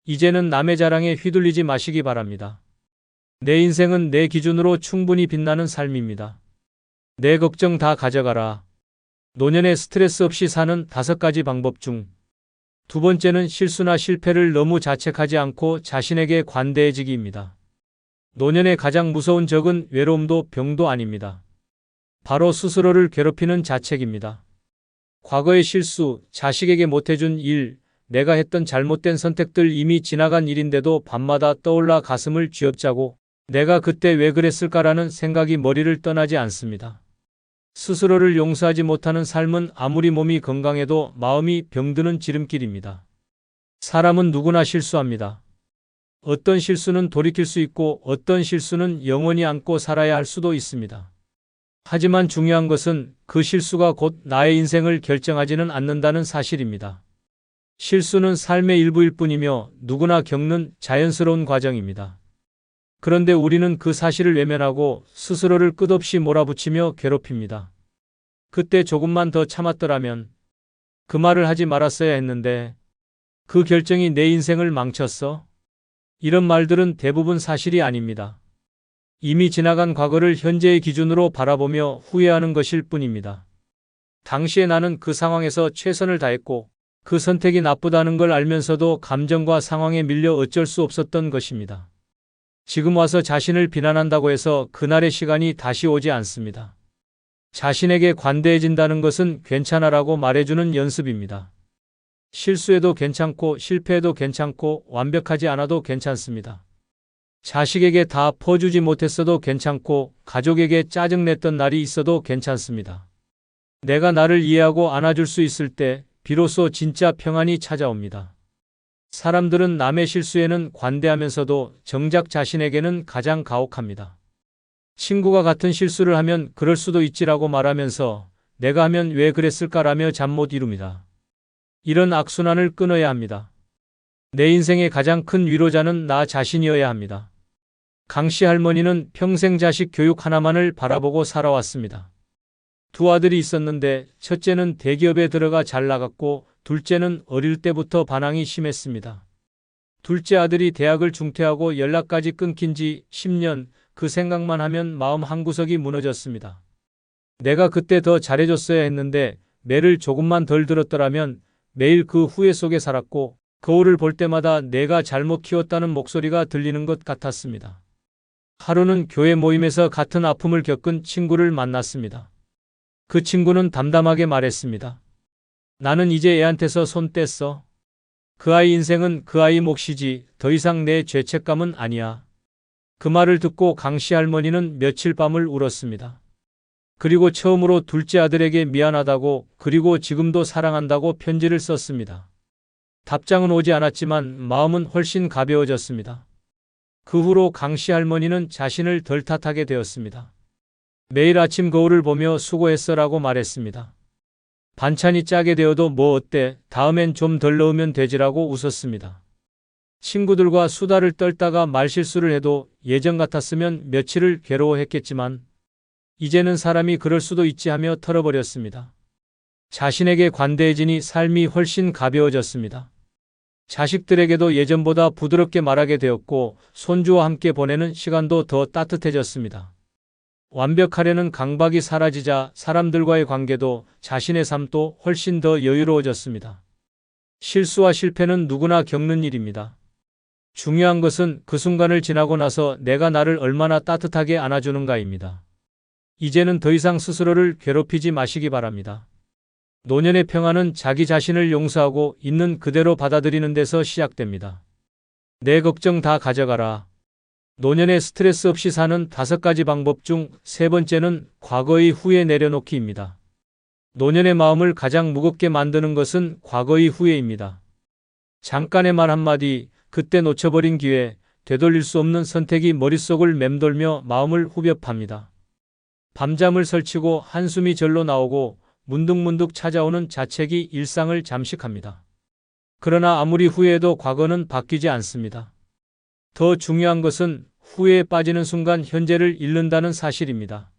이제는 남의 자랑에 휘둘리지 마시기 바랍니다. 내 인생은 내 기준으로 충분히 빛나는 삶입니다. 내 걱정 다 가져가라. 노년에 스트레스 없이 사는 5가지 방법 중 두 번째는 실수나 실패를 너무 자책하지 않고 자신에게 관대해지기입니다. 노년의 가장 무서운 적은 외로움도 병도 아닙니다. 바로 스스로를 괴롭히는 자책입니다. 과거의 실수, 자식에게 못해준 일, 내가 했던 잘못된 선택들 이미 지나간 일인데도 밤마다 떠올라 가슴을 쥐어짜고 내가 그때 왜 그랬을까라는 생각이 머리를 떠나지 않습니다. 스스로를 용서하지 못하는 삶은 아무리 몸이 건강해도 마음이 병드는 지름길입니다. 사람은 누구나 실수합니다. 어떤 실수는 돌이킬 수 있고 어떤 실수는 영원히 안고 살아야 할 수도 있습니다. 하지만 중요한 것은 그 실수가 곧 나의 인생을 결정하지는 않는다는 사실입니다. 실수는 삶의 일부일 뿐이며 누구나 겪는 자연스러운 과정입니다. 그런데 우리는 그 사실을 외면하고 스스로를 끝없이 몰아붙이며 괴롭힙니다. 그때 조금만 더 참았더라면, 그 말을 하지 말았어야 했는데, 그 결정이 내 인생을 망쳤어? 이런 말들은 대부분 사실이 아닙니다. 이미 지나간 과거를 현재의 기준으로 바라보며 후회하는 것일 뿐입니다. 당시에 나는 그 상황에서 최선을 다했고, 그 선택이 나쁘다는 걸 알면서도 감정과 상황에 밀려 어쩔 수 없었던 것입니다. 지금 와서 자신을 비난한다고 해서 그날의 시간이 다시 오지 않습니다. 자신에게 관대해진다는 것은 괜찮아라고 말해주는 연습입니다. 실수해도 괜찮고 실패해도 괜찮고 완벽하지 않아도 괜찮습니다. 자식에게 다 퍼주지 못했어도 괜찮고 가족에게 짜증냈던 날이 있어도 괜찮습니다. 내가 나를 이해하고 안아줄 수 있을 때 비로소 진짜 평안이 찾아옵니다. 사람들은 남의 실수에는 관대하면서도 정작 자신에게는 가장 가혹합니다. 친구가 같은 실수를 하면 그럴 수도 있지라고 말하면서 내가 하면 왜 그랬을까라며 잠 못 이룹니다. 이런 악순환을 끊어야 합니다. 내 인생의 가장 큰 위로자는 나 자신이어야 합니다. 강씨 할머니는 평생 자식 교육 하나만을 바라보고 살아왔습니다. 두 아들이 있었는데 첫째는 대기업에 들어가 잘 나갔고 둘째는 어릴 때부터 반항이 심했습니다. 둘째 아들이 대학을 중퇴하고 연락까지 끊긴 지 10년, 그 생각만 하면 마음 한구석이 무너졌습니다. 내가 그때 더 잘해줬어야 했는데 매를 조금만 덜 들었더라면 매일 그 후회 속에 살았고 거울을 볼 때마다 내가 잘못 키웠다는 목소리가 들리는 것 같았습니다. 하루는 교회 모임에서 같은 아픔을 겪은 친구를 만났습니다. 그 친구는 담담하게 말했습니다. 나는 이제 애한테서 손 뗐어. 그 아이 인생은 그 아이 몫이지 더 이상 내 죄책감은 아니야. 그 말을 듣고 강씨 할머니는 며칠 밤을 울었습니다. 그리고 처음으로 둘째 아들에게 미안하다고 그리고 지금도 사랑한다고 편지를 썼습니다. 답장은 오지 않았지만 마음은 훨씬 가벼워졌습니다. 그 후로 강씨 할머니는 자신을 덜 탓하게 되었습니다. 매일 아침 거울을 보며 수고했어라고 말했습니다. 반찬이 짜게 되어도 뭐 어때? 다음엔 좀 덜 넣으면 되지라고 웃었습니다. 친구들과 수다를 떨다가 말실수를 해도 예전 같았으면 며칠을 괴로워했겠지만 이제는 사람이 그럴 수도 있지 하며 털어버렸습니다. 자신에게 관대해지니 삶이 훨씬 가벼워졌습니다. 자식들에게도 예전보다 부드럽게 말하게 되었고 손주와 함께 보내는 시간도 더 따뜻해졌습니다. 완벽하려는 강박이 사라지자 사람들과의 관계도 자신의 삶도 훨씬 더 여유로워졌습니다. 실수와 실패는 누구나 겪는 일입니다. 중요한 것은 그 순간을 지나고 나서 내가 나를 얼마나 따뜻하게 안아주는가입니다. 이제는 더 이상 스스로를 괴롭히지 마시기 바랍니다. 노년의 평화는 자기 자신을 용서하고 있는 그대로 받아들이는 데서 시작됩니다. 내 걱정 다 가져가라. 노년에 스트레스 없이 사는 5가지 방법 중 3번째는 과거의 후회 내려놓기입니다. 노년의 마음을 가장 무겁게 만드는 것은 과거의 후회입니다. 잠깐의 말 한마디, 그때 놓쳐버린 기회, 되돌릴 수 없는 선택이 머릿속을 맴돌며 마음을 후벼팝니다. 밤잠을 설치고 한숨이 절로 나오고 문득문득 찾아오는 자책이 일상을 잠식합니다. 그러나 아무리 후회해도 과거는 바뀌지 않습니다. 더 중요한 것은 후회에 빠지는 순간 현재를 잃는다는 사실입니다.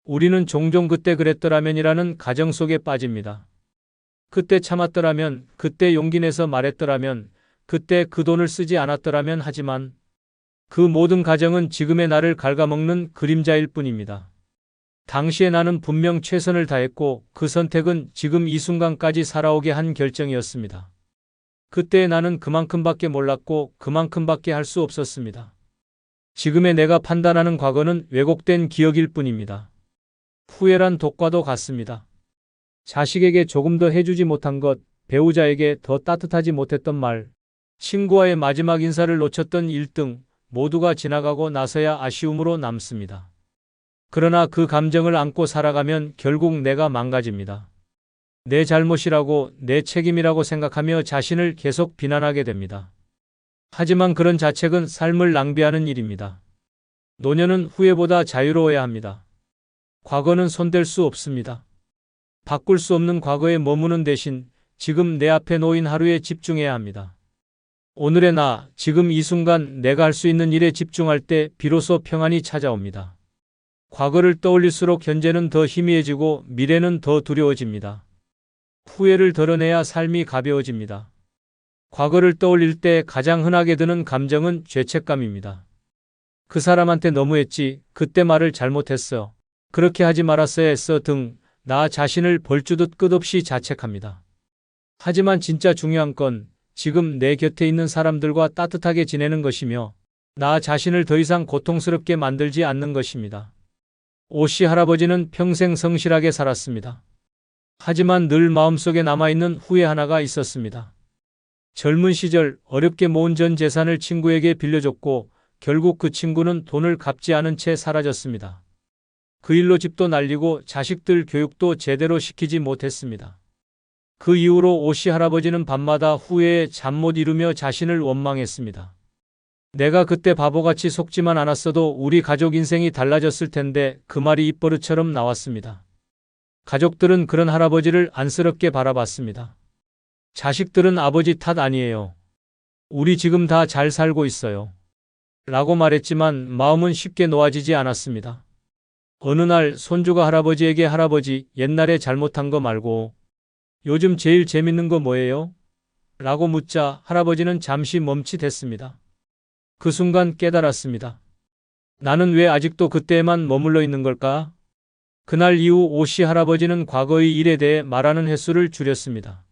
우리는 종종 그때 그랬더라면이라는 가정 속에 빠집니다. 그때 참았더라면, 그때 용기 내서 말했더라면, 그때 그 돈을 쓰지 않았더라면 하지만 그 모든 가정은 지금의 나를 갉아먹는 그림자일 뿐입니다. 당시의 나는 분명 최선을 다했고 그 선택은 지금 이 순간까지 살아오게 한 결정이었습니다. 그때의 나는 그만큼밖에 몰랐고 그만큼밖에 할 수 없었습니다. 지금의 내가 판단하는 과거는 왜곡된 기억일 뿐입니다. 후회란 독과도 같습니다. 자식에게 조금 더 해주지 못한 것, 배우자에게 더 따뜻하지 못했던 말, 친구와의 마지막 인사를 놓쳤던 일 등 모두가 지나가고 나서야 아쉬움으로 남습니다. 그러나 그 감정을 안고 살아가면 결국 내가 망가집니다. 내 잘못이라고, 내 책임이라고 생각하며 자신을 계속 비난하게 됩니다. 하지만 그런 자책은 삶을 낭비하는 일입니다. 노년은 후회보다 자유로워야 합니다. 과거는 손댈 수 없습니다. 바꿀 수 없는 과거에 머무는 대신 지금 내 앞에 놓인 하루에 집중해야 합니다. 오늘의 나, 지금 이 순간 내가 할 수 있는 일에 집중할 때 비로소 평안이 찾아옵니다. 과거를 떠올릴수록 현재는 더 희미해지고 미래는 더 두려워집니다. 후회를 덜어내야 삶이 가벼워집니다. 과거를 떠올릴 때 가장 흔하게 드는 감정은 죄책감입니다. 그 사람한테 너무했지, 그때 말을 잘못했어, 그렇게 하지 말았어야 했어 등 나 자신을 벌주듯 끝없이 자책합니다. 하지만 진짜 중요한 건 지금 내 곁에 있는 사람들과 따뜻하게 지내는 것이며 나 자신을 더 이상 고통스럽게 만들지 않는 것입니다. 오씨 할아버지는 평생 성실하게 살았습니다. 하지만 늘 마음속에 남아있는 후회 하나가 있었습니다. 젊은 시절 어렵게 모은 전 재산을 친구에게 빌려줬고 결국 그 친구는 돈을 갚지 않은 채 사라졌습니다. 그 일로 집도 날리고 자식들 교육도 제대로 시키지 못했습니다. 그 이후로 오씨 할아버지는 밤마다 후회에 잠 못 이루며 자신을 원망했습니다. 내가 그때 바보같이 속지만 않았어도 우리 가족 인생이 달라졌을 텐데 그 말이 입버릇처럼 나왔습니다. 가족들은 그런 할아버지를 안쓰럽게 바라봤습니다. 자식들은 아버지 탓 아니에요. 우리 지금 다 잘 살고 있어요. 라고 말했지만 마음은 쉽게 놓아지지 않았습니다. 어느 날 손주가 할아버지에게 할아버지, 옛날에 잘못한 거 말고 요즘 제일 재밌는 거 뭐예요? 라고 묻자 할아버지는 잠시 멈칫했습니다. 그 순간 깨달았습니다. 나는 왜 아직도 그때에만 머물러 있는 걸까? 그날 이후 오씨 할아버지는 과거의 일에 대해 말하는 횟수를 줄였습니다.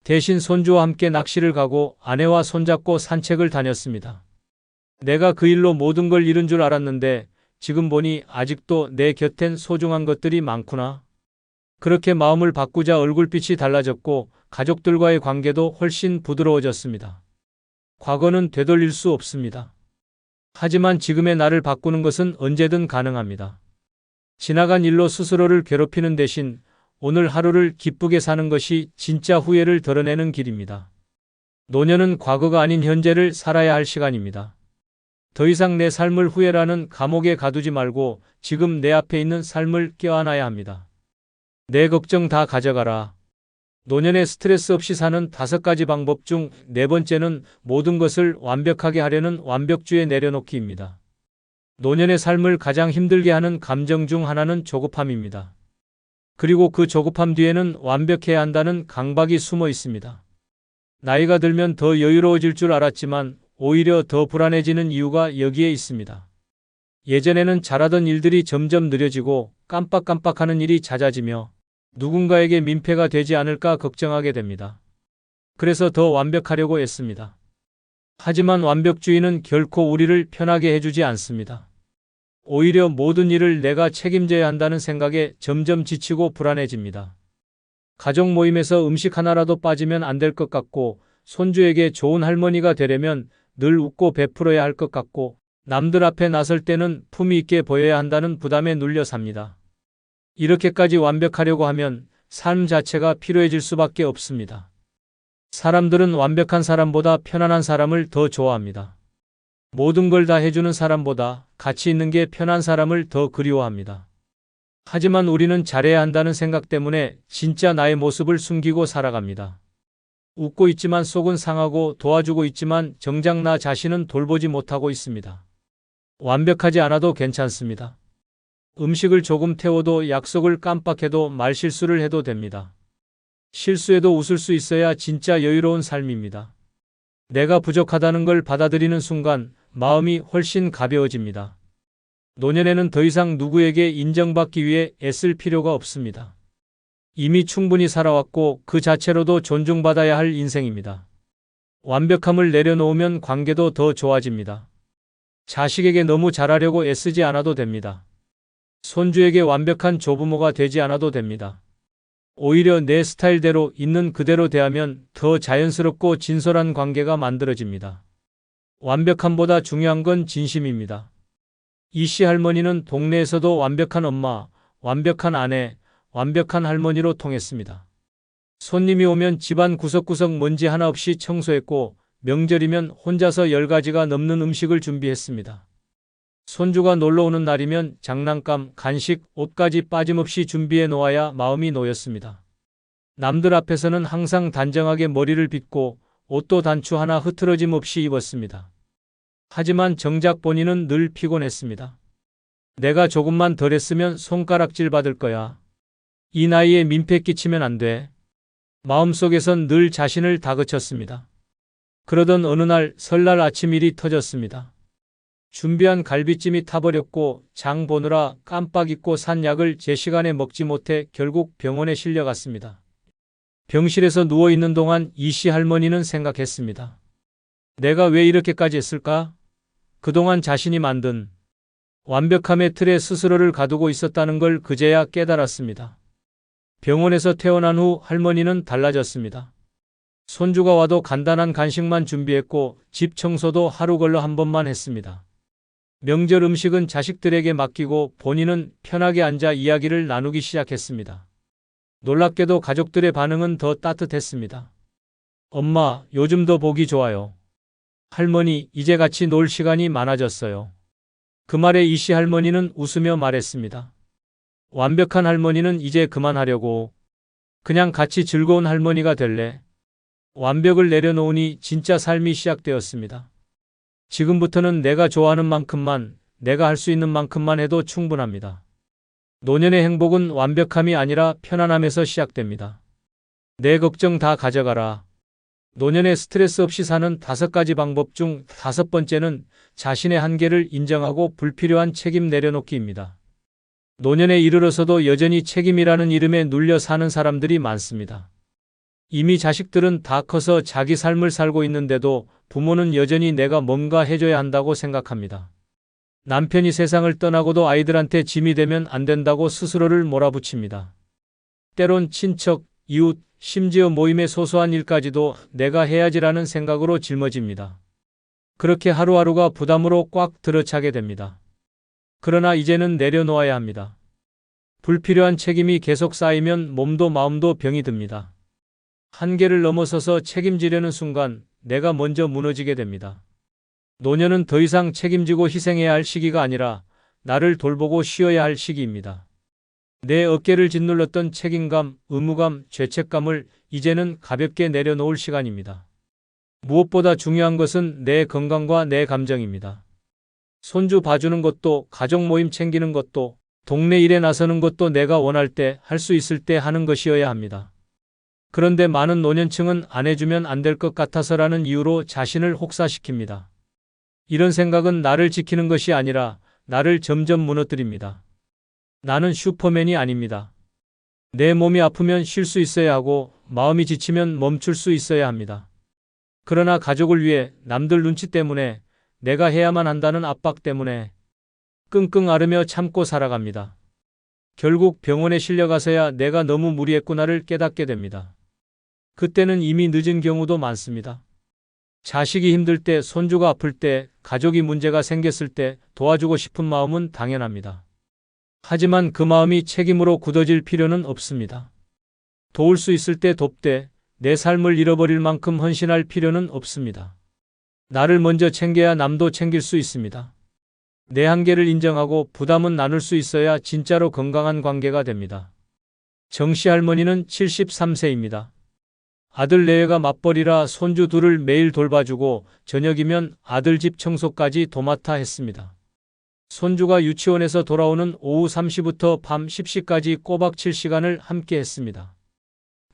대신 손주와 함께 낚시를 가고 아내와 손잡고 산책을 다녔습니다. 내가 그 일로 모든 걸 잃은 줄 알았는데 지금 보니 아직도 내 곁엔 소중한 것들이 많구나. 그렇게 마음을 바꾸자 얼굴빛이 달라졌고 가족들과의 관계도 훨씬 부드러워졌습니다. 과거는 되돌릴 수 없습니다. 하지만 지금의 나를 바꾸는 것은 언제든 가능합니다. 지나간 일로 스스로를 괴롭히는 대신 오늘 하루를 기쁘게 사는 것이 진짜 후회를 덜어내는 길입니다. 노년은 과거가 아닌 현재를 살아야 할 시간입니다. 더 이상 내 삶을 후회라는 감옥에 가두지 말고 지금 내 앞에 있는 삶을 껴안아야 합니다. 내 걱정 다 가져가라. 노년에 스트레스 없이 사는 5가지 방법 중 4번째는 모든 것을 완벽하게 하려는 완벽주의 내려놓기입니다. 노년의 삶을 가장 힘들게 하는 감정 중 하나는 조급함입니다. 그리고 그 조급함 뒤에는 완벽해야 한다는 강박이 숨어 있습니다. 나이가 들면 더 여유로워질 줄 알았지만 오히려 더 불안해지는 이유가 여기에 있습니다. 예전에는 잘하던 일들이 점점 느려지고 깜빡깜빡하는 일이 잦아지며 누군가에게 민폐가 되지 않을까 걱정하게 됩니다. 그래서 더 완벽하려고 애씁니다. 하지만 완벽주의는 결코 우리를 편하게 해주지 않습니다. 오히려 모든 일을 내가 책임져야 한다는 생각에 점점 지치고 불안해집니다. 가족 모임에서 음식 하나라도 빠지면 안 될 것 같고, 손주에게 좋은 할머니가 되려면 늘 웃고 베풀어야 할 것 같고, 남들 앞에 나설 때는 품위 있게 보여야 한다는 부담에 눌려 삽니다. 이렇게까지 완벽하려고 하면 삶 자체가 피로해질 수밖에 없습니다. 사람들은 완벽한 사람보다 편안한 사람을 더 좋아합니다. 모든 걸 다 해주는 사람보다 가치 있는 게 편한 사람을 더 그리워합니다. 하지만 우리는 잘해야 한다는 생각 때문에 진짜 나의 모습을 숨기고 살아갑니다. 웃고 있지만 속은 상하고 도와주고 있지만 정작 나 자신은 돌보지 못하고 있습니다. 완벽하지 않아도 괜찮습니다. 음식을 조금 태워도 약속을 깜빡해도 말실수를 해도 됩니다. 실수해도 웃을 수 있어야 진짜 여유로운 삶입니다. 내가 부족하다는 걸 받아들이는 순간 마음이 훨씬 가벼워집니다. 노년에는 더 이상 누구에게 인정받기 위해 애쓸 필요가 없습니다. 이미 충분히 살아왔고 그 자체로도 존중받아야 할 인생입니다. 완벽함을 내려놓으면 관계도 더 좋아집니다. 자식에게 너무 잘하려고 애쓰지 않아도 됩니다. 손주에게 완벽한 조부모가 되지 않아도 됩니다. 오히려 내 스타일대로 있는 그대로 대하면 더 자연스럽고 진솔한 관계가 만들어집니다. 완벽함보다 중요한 건 진심입니다. 이씨 할머니는 동네에서도 완벽한 엄마, 완벽한 아내, 완벽한 할머니로 통했습니다. 손님이 오면 집안 구석구석 먼지 하나 없이 청소했고 명절이면 혼자서 10가지가 넘는 음식을 준비했습니다. 손주가 놀러오는 날이면 장난감, 간식, 옷까지 빠짐없이 준비해 놓아야 마음이 놓였습니다. 남들 앞에서는 항상 단정하게 머리를 빗고 옷도 단추 하나 흐트러짐 없이 입었습니다. 하지만 정작 본인은 늘 피곤했습니다. 내가 조금만 덜 했으면 손가락질 받을 거야. 이 나이에 민폐 끼치면 안 돼. 마음속에선 늘 자신을 다그쳤습니다. 그러던 어느 날 설날 아침 일이 터졌습니다. 준비한 갈비찜이 타버렸고 장 보느라 깜빡 잊고 산 약을 제 시간에 먹지 못해 결국 병원에 실려갔습니다. 병실에서 누워있는 동안 이씨 할머니는 생각했습니다. 내가 왜 이렇게까지 했을까? 그동안 자신이 만든 완벽함의 틀에 스스로를 가두고 있었다는 걸 그제야 깨달았습니다. 병원에서 퇴원한 후 할머니는 달라졌습니다. 손주가 와도 간단한 간식만 준비했고 집 청소도 하루 걸러 한 번만 했습니다. 명절 음식은 자식들에게 맡기고 본인은 편하게 앉아 이야기를 나누기 시작했습니다. 놀랍게도 가족들의 반응은 더 따뜻했습니다. 엄마, 요즘 더 보기 좋아요. 할머니, 이제 같이 놀 시간이 많아졌어요. 그 말에 이씨 할머니는 웃으며 말했습니다. 완벽한 할머니는 이제 그만하려고. 그냥 같이 즐거운 할머니가 될래. 완벽을 내려놓으니 진짜 삶이 시작되었습니다. 지금부터는 내가 좋아하는 만큼만, 내가 할 수 있는 만큼만 해도 충분합니다. 노년의 행복은 완벽함이 아니라 편안함에서 시작됩니다. 내 걱정 다 가져가라. 노년에 스트레스 없이 사는 5가지 방법 중 5번째는 자신의 한계를 인정하고 불필요한 책임 내려놓기입니다. 노년에 이르러서도 여전히 책임이라는 이름에 눌려 사는 사람들이 많습니다. 이미 자식들은 다 커서 자기 삶을 살고 있는데도 부모는 여전히 내가 뭔가 해줘야 한다고 생각합니다. 남편이 세상을 떠나고도 아이들한테 짐이 되면 안 된다고 스스로를 몰아붙입니다. 때론 친척, 이웃, 심지어 모임의 소소한 일까지도 내가 해야지라는 생각으로 짊어집니다. 그렇게 하루하루가 부담으로 꽉 들어차게 됩니다. 그러나 이제는 내려놓아야 합니다. 불필요한 책임이 계속 쌓이면 몸도 마음도 병이 듭니다. 한계를 넘어서서 책임지려는 순간 내가 먼저 무너지게 됩니다. 노년은 더 이상 책임지고 희생해야 할 시기가 아니라 나를 돌보고 쉬어야 할 시기입니다. 내 어깨를 짓눌렀던 책임감, 의무감, 죄책감을 이제는 가볍게 내려놓을 시간입니다. 무엇보다 중요한 것은 내 건강과 내 감정입니다. 손주 봐주는 것도, 가족 모임 챙기는 것도, 동네 일에 나서는 것도 내가 원할 때, 할 수 있을 때 하는 것이어야 합니다. 그런데 많은 노년층은 안 해주면 안 될 것 같아서라는 이유로 자신을 혹사시킵니다. 이런 생각은 나를 지키는 것이 아니라 나를 점점 무너뜨립니다. 나는 슈퍼맨이 아닙니다. 내 몸이 아프면 쉴 수 있어야 하고 마음이 지치면 멈출 수 있어야 합니다. 그러나 가족을 위해 남들 눈치 때문에 내가 해야만 한다는 압박 때문에 끙끙 앓으며 참고 살아갑니다. 결국 병원에 실려가서야 내가 너무 무리했구나를 깨닫게 됩니다. 그때는 이미 늦은 경우도 많습니다. 자식이 힘들 때, 손주가 아플 때, 가족이 문제가 생겼을 때 도와주고 싶은 마음은 당연합니다. 하지만 그 마음이 책임으로 굳어질 필요는 없습니다. 도울 수 있을 때 돕되 내 삶을 잃어버릴 만큼 헌신할 필요는 없습니다. 나를 먼저 챙겨야 남도 챙길 수 있습니다. 내 한계를 인정하고 부담은 나눌 수 있어야 진짜로 건강한 관계가 됩니다. 정씨 할머니는 73세입니다. 아들 내외가 맞벌이라 손주 둘을 매일 돌봐주고 저녁이면 아들 집 청소까지 도맡아 했습니다. 손주가 유치원에서 돌아오는 오후 3시부터 밤 10시까지 꼬박 7시간을 함께 했습니다.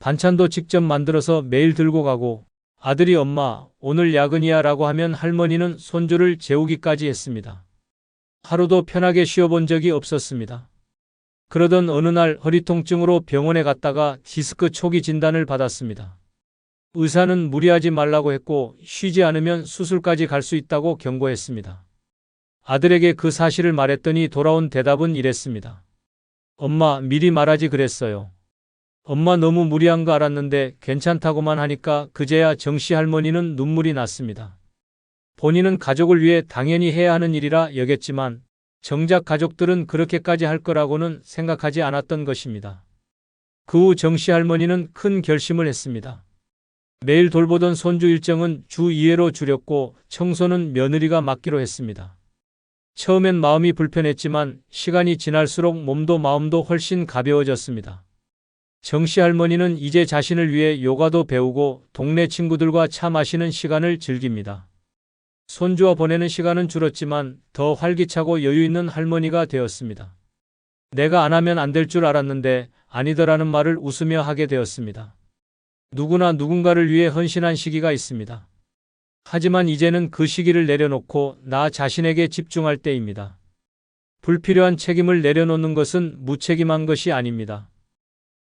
반찬도 직접 만들어서 매일 들고 가고 아들이 엄마, 오늘 야근이야 라고 하면 할머니는 손주를 재우기까지 했습니다. 하루도 편하게 쉬어본 적이 없었습니다. 그러던 어느 날 허리 통증으로 병원에 갔다가 디스크 초기 진단을 받았습니다. 의사는 무리하지 말라고 했고 쉬지 않으면 수술까지 갈 수 있다고 경고했습니다. 아들에게 그 사실을 말했더니 돌아온 대답은 이랬습니다. 엄마, 미리 말하지 그랬어요. 엄마 너무 무리한 거 알았는데 괜찮다고만 하니까 그제야 정씨 할머니는 눈물이 났습니다. 본인은 가족을 위해 당연히 해야 하는 일이라 여겼지만 정작 가족들은 그렇게까지 할 거라고는 생각하지 않았던 것입니다. 그 후 정씨 할머니는 큰 결심을 했습니다. 매일 돌보던 손주 일정은 주 2회로 줄였고 청소는 며느리가 맡기로 했습니다. 처음엔 마음이 불편했지만 시간이 지날수록 몸도 마음도 훨씬 가벼워졌습니다. 정씨 할머니는 이제 자신을 위해 요가도 배우고 동네 친구들과 차 마시는 시간을 즐깁니다. 손주와 보내는 시간은 줄었지만 더 활기차고 여유 있는 할머니가 되었습니다. 내가 안 하면 안 될 줄 알았는데 아니더라는 말을 웃으며 하게 되었습니다. 누구나 누군가를 위해 헌신한 시기가 있습니다. 하지만 이제는 그 시기를 내려놓고 나 자신에게 집중할 때입니다. 불필요한 책임을 내려놓는 것은 무책임한 것이 아닙니다.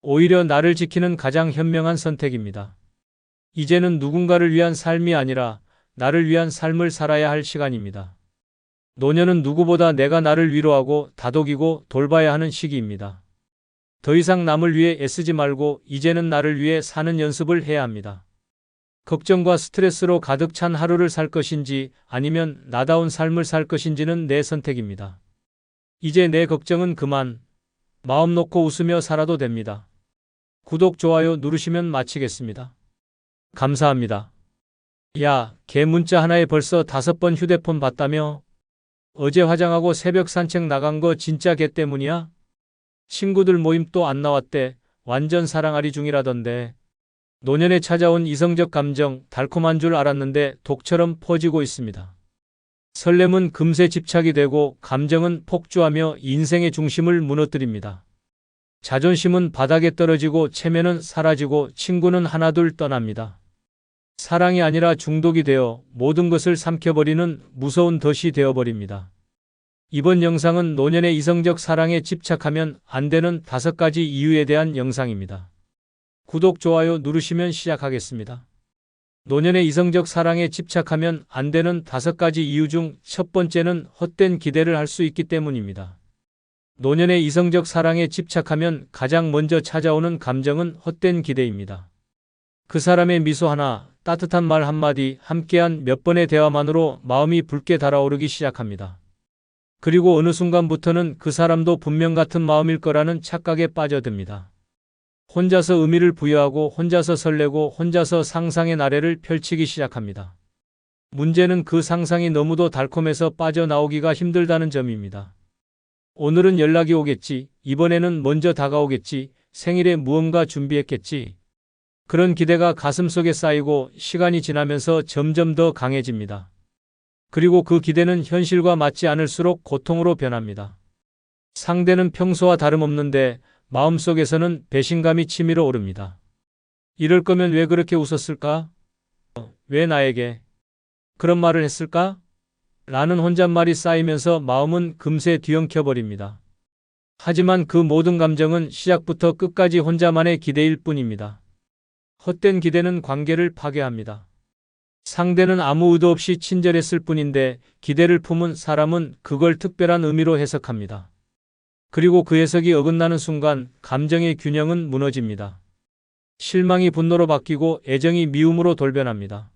오히려 나를 지키는 가장 현명한 선택입니다. 이제는 누군가를 위한 삶이 아니라 나를 위한 삶을 살아야 할 시간입니다. 노년은 누구보다 내가 나를 위로하고 다독이고 돌봐야 하는 시기입니다. 더 이상 남을 위해 애쓰지 말고 이제는 나를 위해 사는 연습을 해야 합니다. 걱정과 스트레스로 가득 찬 하루를 살 것인지 아니면 나다운 삶을 살 것인지는 내 선택입니다. 이제 내 걱정은 그만, 마음 놓고 웃으며 살아도 됩니다. 구독, 좋아요 누르시면 마치겠습니다. 감사합니다. 야, 걔 문자 하나에 벌써 5번 휴대폰 봤다며? 어제 화장하고 새벽 산책 나간 거 진짜 걔 때문이야? 친구들 모임 또 안 나왔대. 완전 사랑아리 중이라던데. 노년에 찾아온 이성적 감정, 달콤한 줄 알았는데 독처럼 퍼지고 있습니다. 설렘은 금세 집착이 되고 감정은 폭주하며 인생의 중심을 무너뜨립니다. 자존심은 바닥에 떨어지고 체면은 사라지고 친구는 하나둘 떠납니다. 사랑이 아니라 중독이 되어 모든 것을 삼켜버리는 무서운 덫이 되어버립니다. 이번 영상은 노년의 이성적 사랑에 집착하면 안 되는 5가지 이유에 대한 영상입니다. 구독, 좋아요 누르시면 시작하겠습니다. 노년의 이성적 사랑에 집착하면 안 되는 5가지 이유 중 첫 번째는 헛된 기대를 할 수 있기 때문입니다. 노년의 이성적 사랑에 집착하면 가장 먼저 찾아오는 감정은 헛된 기대입니다. 그 사람의 미소 하나, 따뜻한 말 한마디, 함께한 몇 번의 대화만으로 마음이 붉게 달아오르기 시작합니다. 그리고 어느 순간부터는 그 사람도 분명 같은 마음일 거라는 착각에 빠져듭니다. 혼자서 의미를 부여하고 혼자서 설레고 혼자서 상상의 나래를 펼치기 시작합니다. 문제는 그 상상이 너무도 달콤해서 빠져나오기가 힘들다는 점입니다. 오늘은 연락이 오겠지. 이번에는 먼저 다가오겠지. 생일에 무언가 준비했겠지. 그런 기대가 가슴속에 쌓이고 시간이 지나면서 점점 더 강해집니다. 그리고 그 기대는 현실과 맞지 않을수록 고통으로 변합니다. 상대는 평소와 다름없는데 마음속에서는 배신감이 치밀어 오릅니다. 이럴 거면 왜 그렇게 웃었을까? 왜 나에게 그런 말을 했을까? 라는 혼잣말이 쌓이면서 마음은 금세 뒤엉켜버립니다. 하지만 그 모든 감정은 시작부터 끝까지 혼자만의 기대일 뿐입니다. 헛된 기대는 관계를 파괴합니다. 상대는 아무 의도 없이 친절했을 뿐인데 기대를 품은 사람은 그걸 특별한 의미로 해석합니다. 그리고 그 해석이 어긋나는 순간 감정의 균형은 무너집니다. 실망이 분노로 바뀌고 애정이 미움으로 돌변합니다.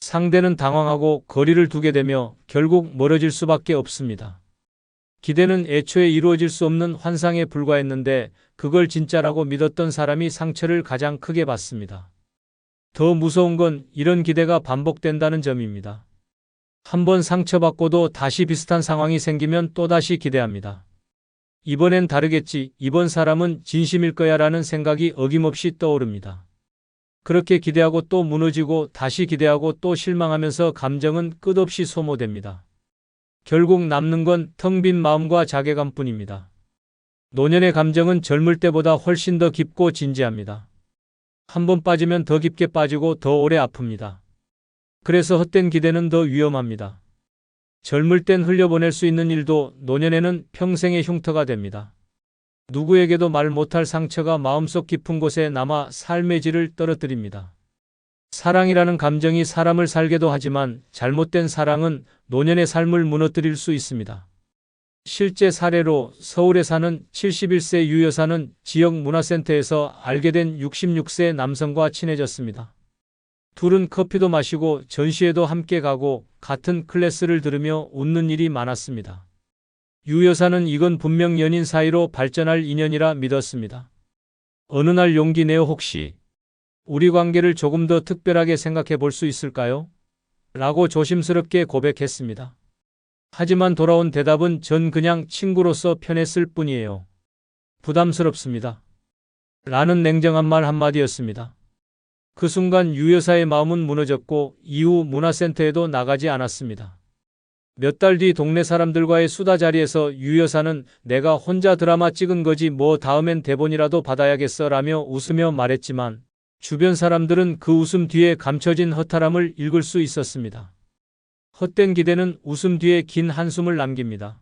상대는 당황하고 거리를 두게 되며 결국 멀어질 수밖에 없습니다. 기대는 애초에 이루어질 수 없는 환상에 불과했는데 그걸 진짜라고 믿었던 사람이 상처를 가장 크게 받습니다. 더 무서운 건 이런 기대가 반복된다는 점입니다. 한번 상처받고도 다시 비슷한 상황이 생기면 또다시 기대합니다. 이번엔 다르겠지, 이번 사람은 진심일 거야 라는 생각이 어김없이 떠오릅니다. 그렇게 기대하고 또 무너지고 다시 기대하고 또 실망하면서 감정은 끝없이 소모됩니다. 결국 남는 건 텅 빈 마음과 자괴감뿐입니다. 노년의 감정은 젊을 때보다 훨씬 더 깊고 진지합니다. 한번 빠지면 더 깊게 빠지고 더 오래 아픕니다. 그래서 헛된 기대는 더 위험합니다. 젊을 땐 흘려보낼 수 있는 일도 노년에는 평생의 흉터가 됩니다. 누구에게도 말 못할 상처가 마음속 깊은 곳에 남아 삶의 질을 떨어뜨립니다. 사랑이라는 감정이 사람을 살게도 하지만 잘못된 사랑은 노년의 삶을 무너뜨릴 수 있습니다. 실제 사례로 서울에 사는 71세 유 여사는 지역 문화센터에서 알게 된 66세 남성과 친해졌습니다. 둘은 커피도 마시고 전시회도 함께 가고 같은 클래스를 들으며 웃는 일이 많았습니다. 유 여사는 이건 분명 연인 사이로 발전할 인연이라 믿었습니다. 어느 날 용기 내어 혹시 우리 관계를 조금 더 특별하게 생각해 볼 수 있을까요? 라고 조심스럽게 고백했습니다. 하지만 돌아온 대답은 전 그냥 친구로서 편했을 뿐이에요. 부담스럽습니다. 라는 냉정한 말 한마디였습니다. 그 순간 유 여사의 마음은 무너졌고 이후 문화센터에도 나가지 않았습니다. 몇 달 뒤 동네 사람들과의 수다 자리에서 유 여사는 내가 혼자 드라마 찍은 거지 뭐 다음엔 대본이라도 받아야겠어 라며 웃으며 말했지만 주변 사람들은 그 웃음 뒤에 감춰진 허탈함을 읽을 수 있었습니다. 헛된 기대는 웃음 뒤에 긴 한숨을 남깁니다.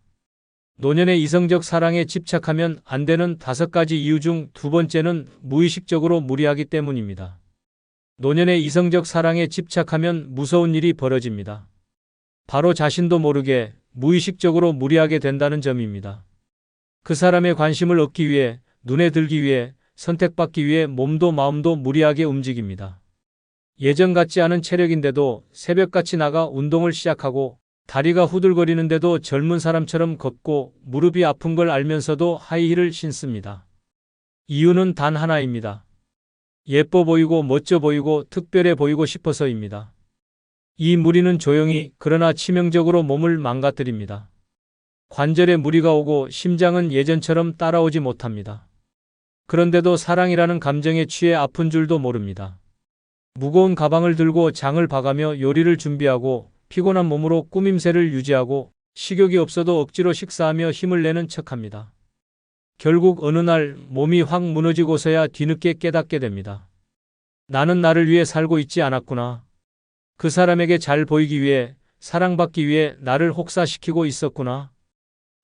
노년의 이성적 사랑에 집착하면 안 되는 5가지 이유 중 두 번째는 무의식적으로 무리하기 때문입니다. 노년의 이성적 사랑에 집착하면 무서운 일이 벌어집니다. 바로 자신도 모르게 무의식적으로 무리하게 된다는 점입니다. 그 사람의 관심을 얻기 위해, 눈에 들기 위해, 선택받기 위해 몸도 마음도 무리하게 움직입니다. 예전 같지 않은 체력인데도 새벽같이 나가 운동을 시작하고 다리가 후들거리는데도 젊은 사람처럼 걷고 무릎이 아픈 걸 알면서도 하이힐을 신습니다. 이유는 단 하나입니다. 예뻐 보이고 멋져 보이고 특별해 보이고 싶어서입니다. 이 무리는 조용히 그러나 치명적으로 몸을 망가뜨립니다. 관절에 무리가 오고 심장은 예전처럼 따라오지 못합니다. 그런데도 사랑이라는 감정에 취해 아픈 줄도 모릅니다. 무거운 가방을 들고 장을 봐가며 요리를 준비하고 피곤한 몸으로 꾸밈새를 유지하고 식욕이 없어도 억지로 식사하며 힘을 내는 척합니다. 결국 어느 날 몸이 확 무너지고서야 뒤늦게 깨닫게 됩니다. 나는 나를 위해 살고 있지 않았구나. 그 사람에게 잘 보이기 위해, 사랑받기 위해 나를 혹사시키고 있었구나.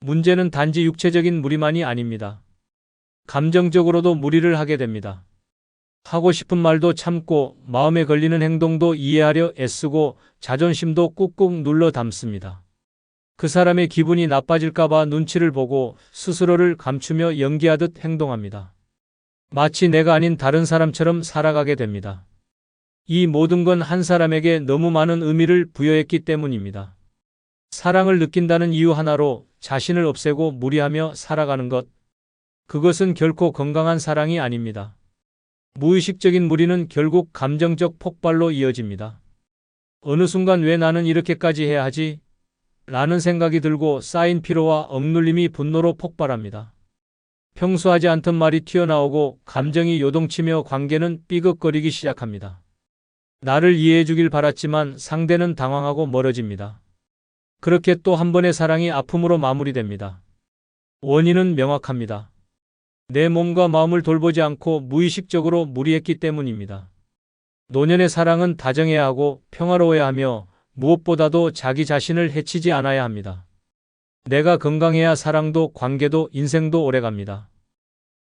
문제는 단지 육체적인 무리만이 아닙니다. 감정적으로도 무리를 하게 됩니다. 하고 싶은 말도 참고 마음에 걸리는 행동도 이해하려 애쓰고 자존심도 꾹꾹 눌러 담습니다. 그 사람의 기분이 나빠질까봐 눈치를 보고 스스로를 감추며 연기하듯 행동합니다. 마치 내가 아닌 다른 사람처럼 살아가게 됩니다. 이 모든 건 한 사람에게 너무 많은 의미를 부여했기 때문입니다. 사랑을 느낀다는 이유 하나로 자신을 없애고 무리하며 살아가는 것. 그것은 결코 건강한 사랑이 아닙니다. 무의식적인 무리는 결국 감정적 폭발로 이어집니다. 어느 순간 왜 나는 이렇게까지 해야 하지? 라는 생각이 들고 쌓인 피로와 억눌림이 분노로 폭발합니다. 평소 하지 않던 말이 튀어나오고 감정이 요동치며 관계는 삐걱거리기 시작합니다. 나를 이해해 주길 바랐지만 상대는 당황하고 멀어집니다. 그렇게 또 한 번의 사랑이 아픔으로 마무리됩니다. 원인은 명확합니다. 내 몸과 마음을 돌보지 않고 무의식적으로 무리했기 때문입니다. 노년의 사랑은 다정해야 하고 평화로워야 하며 무엇보다도 자기 자신을 해치지 않아야 합니다. 내가 건강해야 사랑도 관계도 인생도 오래갑니다.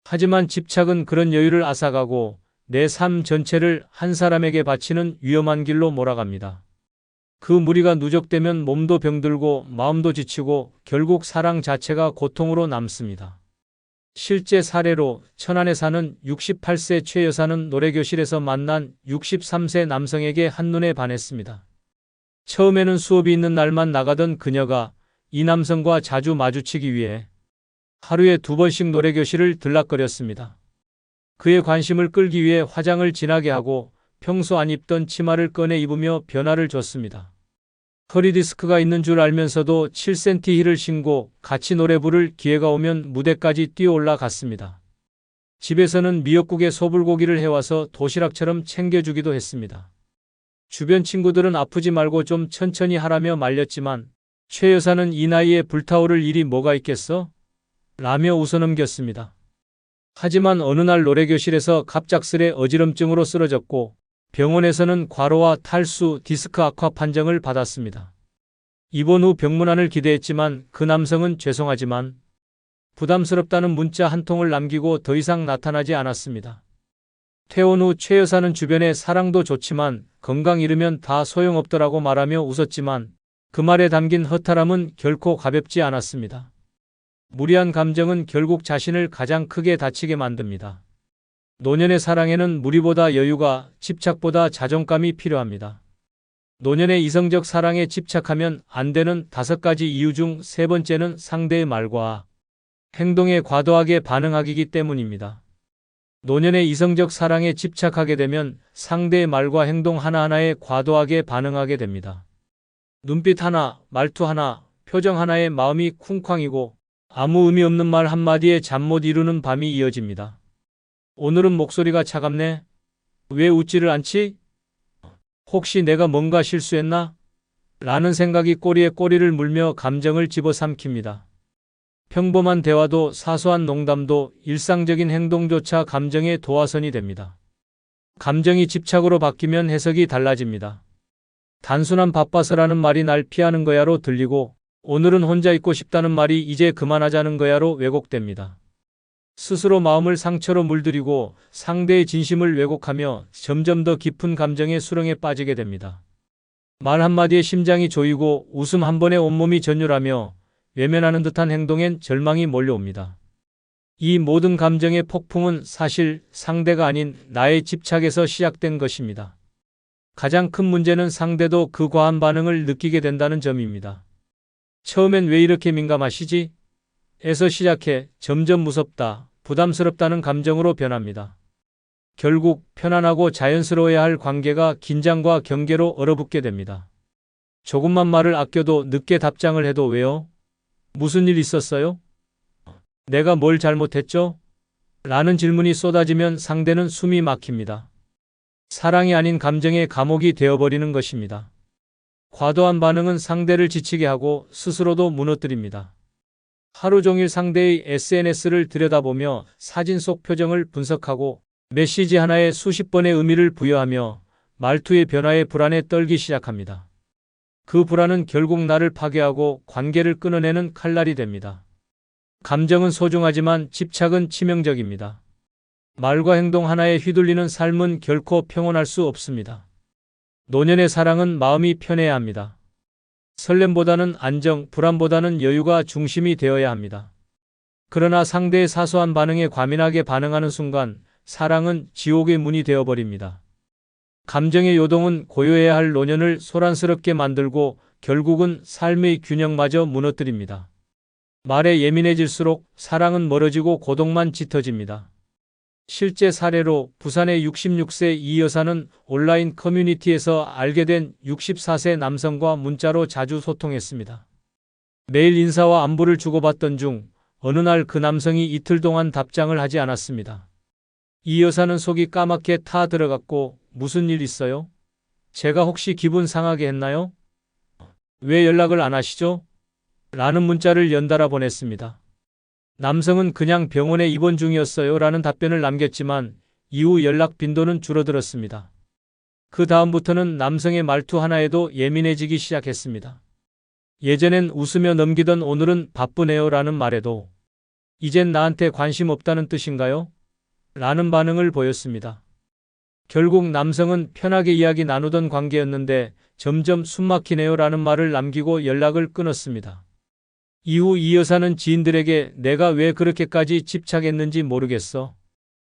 하지만 집착은 그런 여유를 앗아가고 내 삶 전체를 한 사람에게 바치는 위험한 길로 몰아갑니다. 그 무리가 누적되면 몸도 병들고 마음도 지치고 결국 사랑 자체가 고통으로 남습니다. 실제 사례로 천안에 사는 68세 최 여사는 노래교실에서 만난 63세 남성에게 한눈에 반했습니다. 처음에는 수업이 있는 날만 나가던 그녀가 이 남성과 자주 마주치기 위해 하루에 2번씩 노래교실을 들락거렸습니다. 그의 관심을 끌기 위해 화장을 진하게 하고 평소 안 입던 치마를 꺼내 입으며 변화를 줬습니다. 허리 디스크가 있는 줄 알면서도 7cm 힐을 신고 같이 노래 부를 기회가 오면 무대까지 뛰어올라 갔습니다. 집에서는 미역국에 소불고기를 해와서 도시락처럼 챙겨주기도 했습니다. 주변 친구들은 아프지 말고 좀 천천히 하라며 말렸지만 최 여사는 이 나이에 불타오를 일이 뭐가 있겠어? 라며 웃어넘겼습니다. 하지만 어느 날 노래교실에서 갑작스레 어지럼증으로 쓰러졌고 병원에서는 과로와 탈수, 디스크 악화 판정을 받았습니다. 입원 후 병문안을 기대했지만 그 남성은 죄송하지만 부담스럽다는 문자 한 통을 남기고 더 이상 나타나지 않았습니다. 퇴원 후 최 여사는 주변에 사랑도 좋지만 건강 잃으면 다 소용없더라고 말하며 웃었지만 그 말에 담긴 허탈함은 결코 가볍지 않았습니다. 무리한 감정은 결국 자신을 가장 크게 다치게 만듭니다. 노년의 사랑에는 무리보다 여유가, 집착보다 자존감이 필요합니다. 노년의 이성적 사랑에 집착하면 안 되는 5가지 이유 중 3번째는 상대의 말과 행동에 과도하게 반응하기 때문입니다. 노년의 이성적 사랑에 집착하게 되면 상대의 말과 행동 하나하나에 과도하게 반응하게 됩니다. 눈빛 하나, 말투 하나, 표정 하나에 마음이 쿵쾅이고 아무 의미 없는 말 한마디에 잠 못 이루는 밤이 이어집니다. 오늘은 목소리가 차갑네? 왜 웃지를 않지? 혹시 내가 뭔가 실수했나? 라는 생각이 꼬리에 꼬리를 물며 감정을 집어삼킵니다. 평범한 대화도 사소한 농담도 일상적인 행동조차 감정의 도화선이 됩니다. 감정이 집착으로 바뀌면 해석이 달라집니다. 단순한 바빠서라는 말이 날 피하는 거야로 들리고 오늘은 혼자 있고 싶다는 말이 이제 그만하자는 거야로 왜곡됩니다. 스스로 마음을 상처로 물들이고 상대의 진심을 왜곡하며 점점 더 깊은 감정의 수렁에 빠지게 됩니다. 말 한마디에 심장이 조이고 웃음 한 번에 온몸이 전율하며 외면하는 듯한 행동엔 절망이 몰려옵니다. 이 모든 감정의 폭풍은 사실 상대가 아닌 나의 집착에서 시작된 것입니다. 가장 큰 문제는 상대도 그 과한 반응을 느끼게 된다는 점입니다. 처음엔 왜 이렇게 민감하시지? 에서 시작해 점점 무섭다, 부담스럽다는 감정으로 변합니다. 결국 편안하고 자연스러워야 할 관계가 긴장과 경계로 얼어붙게 됩니다. 조금만 말을 아껴도 늦게 답장을 해도 왜요? 무슨 일 있었어요? 내가 뭘 잘못했죠? 라는 질문이 쏟아지면 상대는 숨이 막힙니다. 사랑이 아닌 감정의 감옥이 되어버리는 것입니다. 과도한 반응은 상대를 지치게 하고 스스로도 무너뜨립니다. 하루 종일 상대의 SNS를 들여다보며 사진 속 표정을 분석하고 메시지 하나에 수십 번의 의미를 부여하며 말투의 변화에 불안에 떨기 시작합니다. 그 불안은 결국 나를 파괴하고 관계를 끊어내는 칼날이 됩니다. 감정은 소중하지만 집착은 치명적입니다. 말과 행동 하나에 휘둘리는 삶은 결코 평온할 수 없습니다. 노년의 사랑은 마음이 편해야 합니다. 설렘보다는 안정, 불안보다는 여유가 중심이 되어야 합니다. 그러나 상대의 사소한 반응에 과민하게 반응하는 순간 사랑은 지옥의 문이 되어버립니다. 감정의 요동은 고요해야 할 노년을 소란스럽게 만들고 결국은 삶의 균형마저 무너뜨립니다. 말에 예민해질수록 사랑은 멀어지고 고독만 짙어집니다. 실제 사례로 부산의 66세 이 여사는 온라인 커뮤니티에서 알게 된 64세 남성과 문자로 자주 소통했습니다. 매일 인사와 안부를 주고받던 중 어느 날 그 남성이 이틀 동안 답장을 하지 않았습니다. 이 여사는 속이 까맣게 타 들어갔고 무슨 일 있어요? 제가 혹시 기분 상하게 했나요? 왜 연락을 안 하시죠? 라는 문자를 연달아 보냈습니다. 남성은 그냥 병원에 입원 중이었어요 라는 답변을 남겼지만 이후 연락 빈도는 줄어들었습니다. 그 다음부터는 남성의 말투 하나에도 예민해지기 시작했습니다. 예전엔 웃으며 넘기던 오늘은 바쁘네요 라는 말에도 이젠 나한테 관심 없다는 뜻인가요? 라는 반응을 보였습니다. 결국 남성은 편하게 이야기 나누던 관계였는데 점점 숨막히네요 라는 말을 남기고 연락을 끊었습니다. 이후 이 여사는 지인들에게 내가 왜 그렇게까지 집착했는지 모르겠어.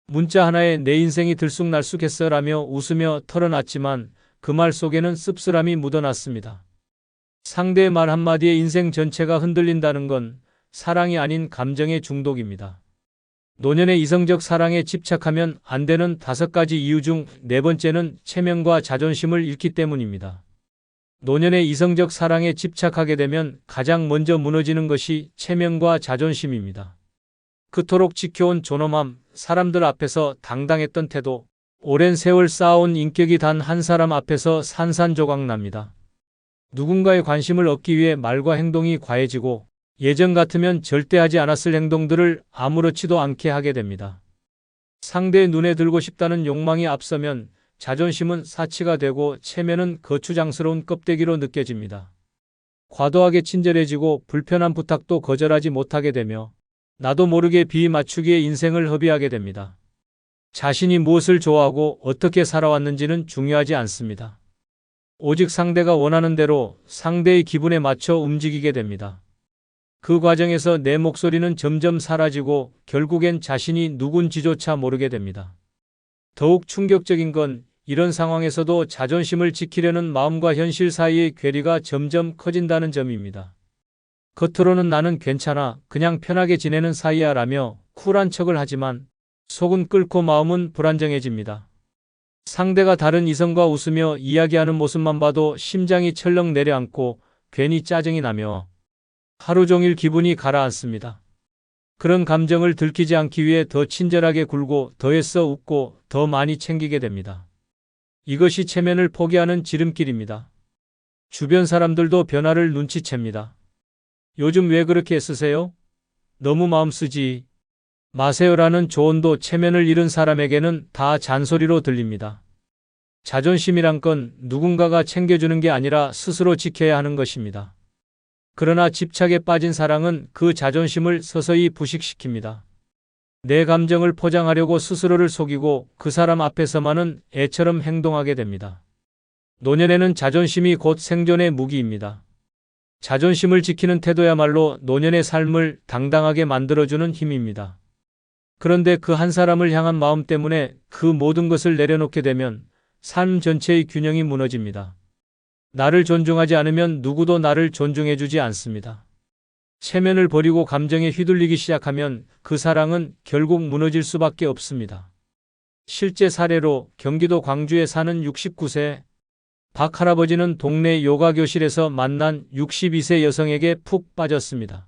문자 하나에 내 인생이 들쑥날쑥했어 라며 웃으며 털어놨지만 그 말 속에는 씁쓸함이 묻어났습니다. 상대의 말 한마디에 인생 전체가 흔들린다는 건 사랑이 아닌 감정의 중독입니다. 노년의 이성적 사랑에 집착하면 안 되는 5가지 이유 중 4번째는 체면과 자존심을 잃기 때문입니다. 노년의 이성적 사랑에 집착하게 되면 가장 먼저 무너지는 것이 체면과 자존심입니다. 그토록 지켜온 존엄함, 사람들 앞에서 당당했던 태도, 오랜 세월 쌓아온 인격이 단 한 사람 앞에서 산산조각 납니다. 누군가의 관심을 얻기 위해 말과 행동이 과해지고 예전 같으면 절대 하지 않았을 행동들을 아무렇지도 않게 하게 됩니다. 상대의 눈에 들고 싶다는 욕망이 앞서면 자존심은 사치가 되고 체면은 거추장스러운 껍데기로 느껴집니다. 과도하게 친절해지고 불편한 부탁도 거절하지 못하게 되며 나도 모르게 비위 맞추기에 인생을 허비하게 됩니다. 자신이 무엇을 좋아하고 어떻게 살아왔는지는 중요하지 않습니다. 오직 상대가 원하는 대로 상대의 기분에 맞춰 움직이게 됩니다. 그 과정에서 내 목소리는 점점 사라지고 결국엔 자신이 누군지조차 모르게 됩니다. 더욱 충격적인 건 이런 상황에서도 자존심을 지키려는 마음과 현실 사이의 괴리가 점점 커진다는 점입니다. 겉으로는 나는 괜찮아, 그냥 편하게 지내는 사이야 라며 쿨한 척을 하지만 속은 끓고 마음은 불안정해집니다. 상대가 다른 이성과 웃으며 이야기하는 모습만 봐도 심장이 철렁 내려앉고 괜히 짜증이 나며 하루 종일 기분이 가라앉습니다. 그런 감정을 들키지 않기 위해 더 친절하게 굴고 더 애써 웃고 더 많이 챙기게 됩니다. 이것이 체면을 포기하는 지름길입니다. 주변 사람들도 변화를 눈치챕니다. 요즘 왜 그렇게 애쓰세요? 너무 마음 쓰지 마세요라는 조언도 체면을 잃은 사람에게는 다 잔소리로 들립니다. 자존심이란 건 누군가가 챙겨주는 게 아니라 스스로 지켜야 하는 것입니다. 그러나 집착에 빠진 사랑은 그 자존심을 서서히 부식시킵니다. 내 감정을 포장하려고 스스로를 속이고 그 사람 앞에서만은 애처럼 행동하게 됩니다. 노년에는 자존심이 곧 생존의 무기입니다. 자존심을 지키는 태도야말로 노년의 삶을 당당하게 만들어주는 힘입니다. 그런데 그 한 사람을 향한 마음 때문에 그 모든 것을 내려놓게 되면 삶 전체의 균형이 무너집니다. 나를 존중하지 않으면 누구도 나를 존중해주지 않습니다. 체면을 버리고 감정에 휘둘리기 시작하면 그 사랑은 결국 무너질 수밖에 없습니다. 실제 사례로 경기도 광주에 사는 69세 박 할아버지는 동네 요가 교실에서 만난 62세 여성에게 푹 빠졌습니다.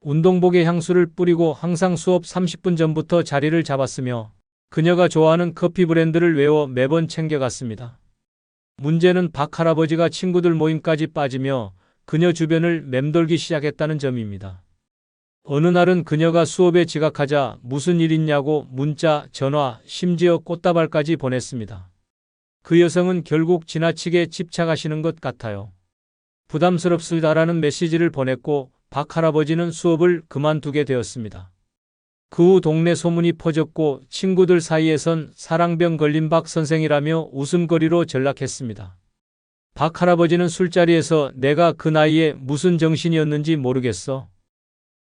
운동복에 향수를 뿌리고 항상 수업 30분 전부터 자리를 잡았으며 그녀가 좋아하는 커피 브랜드를 외워 매번 챙겨갔습니다. 문제는 박 할아버지가 친구들 모임까지 빠지며 그녀 주변을 맴돌기 시작했다는 점입니다. 어느 날은 그녀가 수업에 지각하자 무슨 일 있냐고 문자, 전화, 심지어 꽃다발까지 보냈습니다. 그 여성은 결국 지나치게 집착하시는 것 같아요. 부담스럽습니다라는 메시지를 보냈고 박 할아버지는 수업을 그만두게 되었습니다. 그 후 동네 소문이 퍼졌고 친구들 사이에선 사랑병 걸린 박 선생이라며 웃음거리로 전락했습니다. 박 할아버지는 술자리에서 내가 그 나이에 무슨 정신이었는지 모르겠어.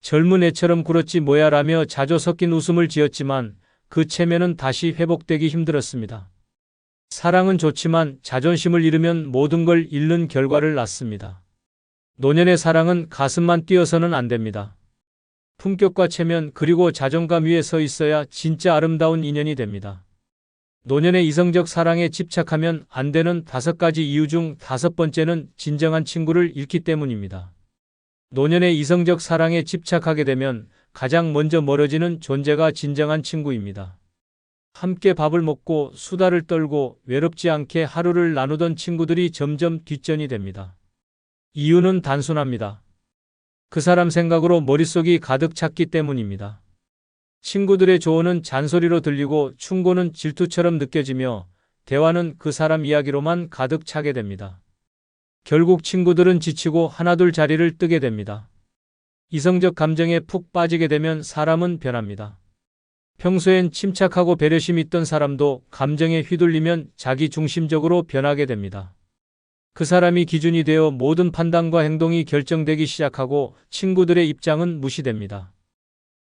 젊은 애처럼 굴었지 뭐야 라며 자조 섞인 웃음을 지었지만 그 체면은 다시 회복되기 힘들었습니다. 사랑은 좋지만 자존심을 잃으면 모든 걸 잃는 결과를 낳습니다. 노년의 사랑은 가슴만 뛰어서는 안 됩니다. 품격과 체면 그리고 자존감 위에 서 있어야 진짜 아름다운 인연이 됩니다. 노년의 이성적 사랑에 집착하면 안 되는 5가지 이유 중 5번째는 진정한 친구를 잃기 때문입니다. 노년의 이성적 사랑에 집착하게 되면 가장 먼저 멀어지는 존재가 진정한 친구입니다. 함께 밥을 먹고 수다를 떨고 외롭지 않게 하루를 나누던 친구들이 점점 뒷전이 됩니다. 이유는 단순합니다. 그 사람 생각으로 머릿속이 가득 찼기 때문입니다. 친구들의 조언은 잔소리로 들리고 충고는 질투처럼 느껴지며 대화는 그 사람 이야기로만 가득 차게 됩니다. 결국 친구들은 지치고 하나둘 자리를 뜨게 됩니다. 이성적 감정에 푹 빠지게 되면 사람은 변합니다. 평소엔 침착하고 배려심 있던 사람도 감정에 휘둘리면 자기 중심적으로 변하게 됩니다. 그 사람이 기준이 되어 모든 판단과 행동이 결정되기 시작하고 친구들의 입장은 무시됩니다.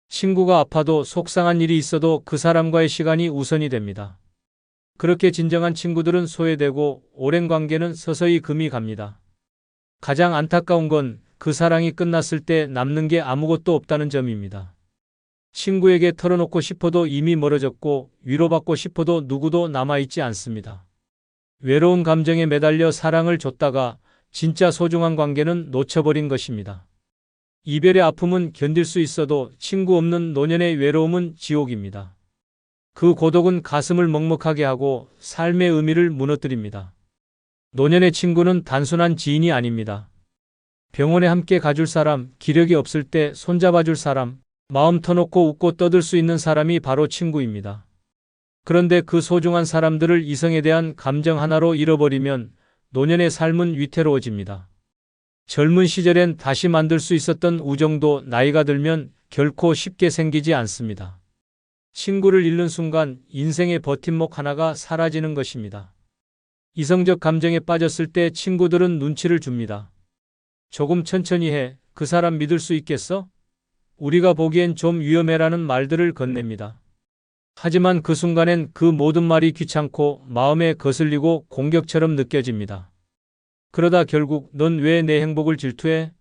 친구가 아파도 속상한 일이 있어도 그 사람과의 시간이 우선이 됩니다. 그렇게 진정한 친구들은 소외되고 오랜 관계는 서서히 금이 갑니다. 가장 안타까운 건 그 사랑이 끝났을 때 남는 게 아무것도 없다는 점입니다. 친구에게 털어놓고 싶어도 이미 멀어졌고 위로받고 싶어도 누구도 남아있지 않습니다. 외로운 감정에 매달려 사랑을 줬다가 진짜 소중한 관계는 놓쳐버린 것입니다. 이별의 아픔은 견딜 수 있어도 친구 없는 노년의 외로움은 지옥입니다. 그 고독은 가슴을 먹먹하게 하고 삶의 의미를 무너뜨립니다. 노년의 친구는 단순한 지인이 아닙니다. 병원에 함께 가줄 사람, 기력이 없을 때 손잡아줄 사람, 마음 터놓고 웃고 떠들 수 있는 사람이 바로 친구입니다. 그런데 그 소중한 사람들을 이성에 대한 감정 하나로 잃어버리면 노년의 삶은 위태로워집니다. 젊은 시절엔 다시 만들 수 있었던 우정도 나이가 들면 결코 쉽게 생기지 않습니다. 친구를 잃는 순간 인생의 버팀목 하나가 사라지는 것입니다. 이성적 감정에 빠졌을 때 친구들은 눈치를 줍니다. 조금 천천히 해. 그 사람 믿을 수 있겠어? 우리가 보기엔 좀 위험해라는 말들을 건넵니다. 하지만 그 순간엔 그 모든 말이 귀찮고 마음에 거슬리고 공격처럼 느껴집니다. 그러다 결국 넌 왜 내 행복을 질투해?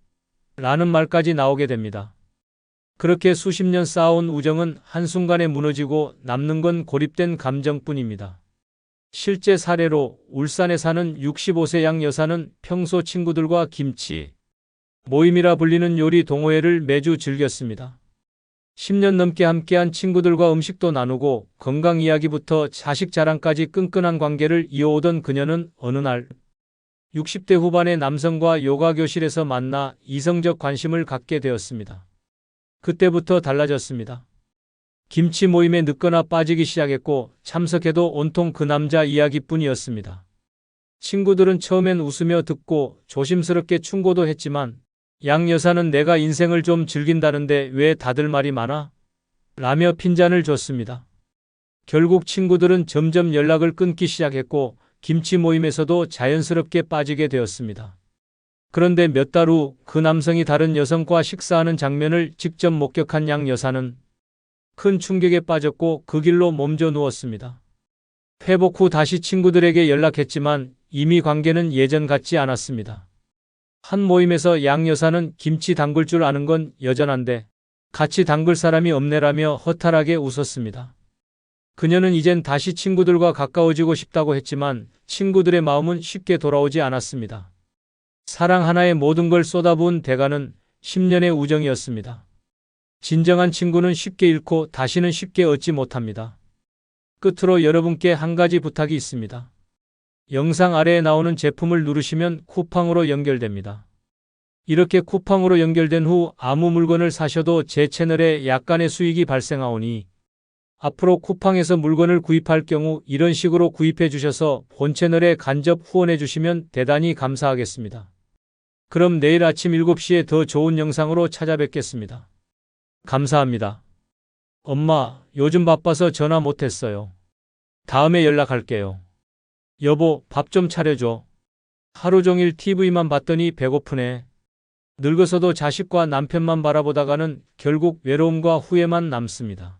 라는 말까지 나오게 됩니다. 그렇게 수십 년 쌓아온 우정은 한순간에 무너지고 남는 건 고립된 감정뿐입니다. 실제 사례로 울산에 사는 65세 양 여사는 평소 친구들과 김치 모임이라 불리는 요리 동호회를 매주 즐겼습니다. 10년 넘게 함께한 친구들과 음식도 나누고 건강 이야기부터 자식 자랑까지 끈끈한 관계를 이어오던 그녀는 어느 날 60대 후반의 남성과 요가 교실에서 만나 이성적 관심을 갖게 되었습니다. 그때부터 달라졌습니다. 김치 모임에 늦거나 빠지기 시작했고 참석해도 온통 그 남자 이야기뿐이었습니다. 친구들은 처음엔 웃으며 듣고 조심스럽게 충고도 했지만 양 여사는 내가 인생을 좀 즐긴다는데 왜 다들 말이 많아? 라며 핀잔을 줬습니다. 결국 친구들은 점점 연락을 끊기 시작했고 김치 모임에서도 자연스럽게 빠지게 되었습니다. 그런데 몇 달 후 그 남성이 다른 여성과 식사하는 장면을 직접 목격한 양 여사는 큰 충격에 빠졌고 그 길로 몸져 누웠습니다. 회복 후 다시 친구들에게 연락했지만 이미 관계는 예전 같지 않았습니다. 한 모임에서 양 여사는 김치 담글 줄 아는 건 여전한데 같이 담글 사람이 없네라며 허탈하게 웃었습니다. 그녀는 이젠 다시 친구들과 가까워지고 싶다고 했지만 친구들의 마음은 쉽게 돌아오지 않았습니다. 사랑 하나에 모든 걸 쏟아부은 대가는 10년의 우정이었습니다. 진정한 친구는 쉽게 잃고 다시는 쉽게 얻지 못합니다. 끝으로 여러분께 한 가지 부탁이 있습니다. 영상 아래에 나오는 제품을 누르시면 쿠팡으로 연결됩니다. 이렇게 쿠팡으로 연결된 후 아무 물건을 사셔도 제 채널에 약간의 수익이 발생하오니 앞으로 쿠팡에서 물건을 구입할 경우 이런 식으로 구입해 주셔서 본 채널에 간접 후원해 주시면 대단히 감사하겠습니다. 그럼 내일 아침 7시에 더 좋은 영상으로 찾아뵙겠습니다. 감사합니다. 엄마, 요즘 바빠서 전화 못했어요. 다음에 연락할게요. 여보, 밥 좀 차려줘. 하루 종일 TV만 봤더니 배고프네. 늙어서도 자식과 남편만 바라보다가는 결국 외로움과 후회만 남습니다.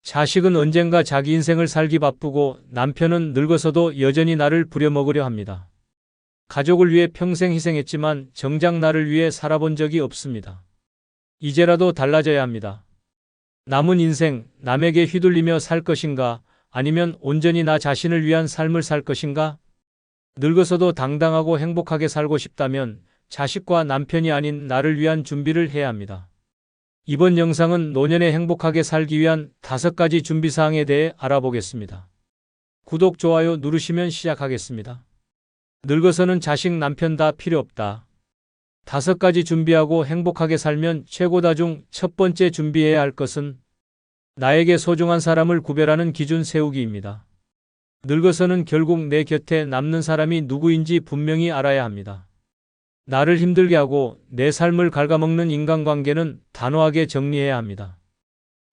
자식은 언젠가 자기 인생을 살기 바쁘고 남편은 늙어서도 여전히 나를 부려먹으려 합니다. 가족을 위해 평생 희생했지만 정작 나를 위해 살아본 적이 없습니다. 이제라도 달라져야 합니다. 남은 인생 남에게 휘둘리며 살 것인가? 아니면 온전히 나 자신을 위한 삶을 살 것인가? 늙어서도 당당하고 행복하게 살고 싶다면 자식과 남편이 아닌 나를 위한 준비를 해야 합니다. 이번 영상은 노년에 행복하게 살기 위한 5가지 준비사항에 대해 알아보겠습니다. 구독, 좋아요 누르시면 시작하겠습니다. 늙어서는 자식, 남편 다 필요 없다. 5가지 준비하고 행복하게 살면 최고다. 중 첫 번째 준비해야 할 것은 나에게 소중한 사람을 구별하는 기준 세우기입니다. 늙어서는 결국 내 곁에 남는 사람이 누구인지 분명히 알아야 합니다. 나를 힘들게 하고 내 삶을 갉아먹는 인간관계는 단호하게 정리해야 합니다.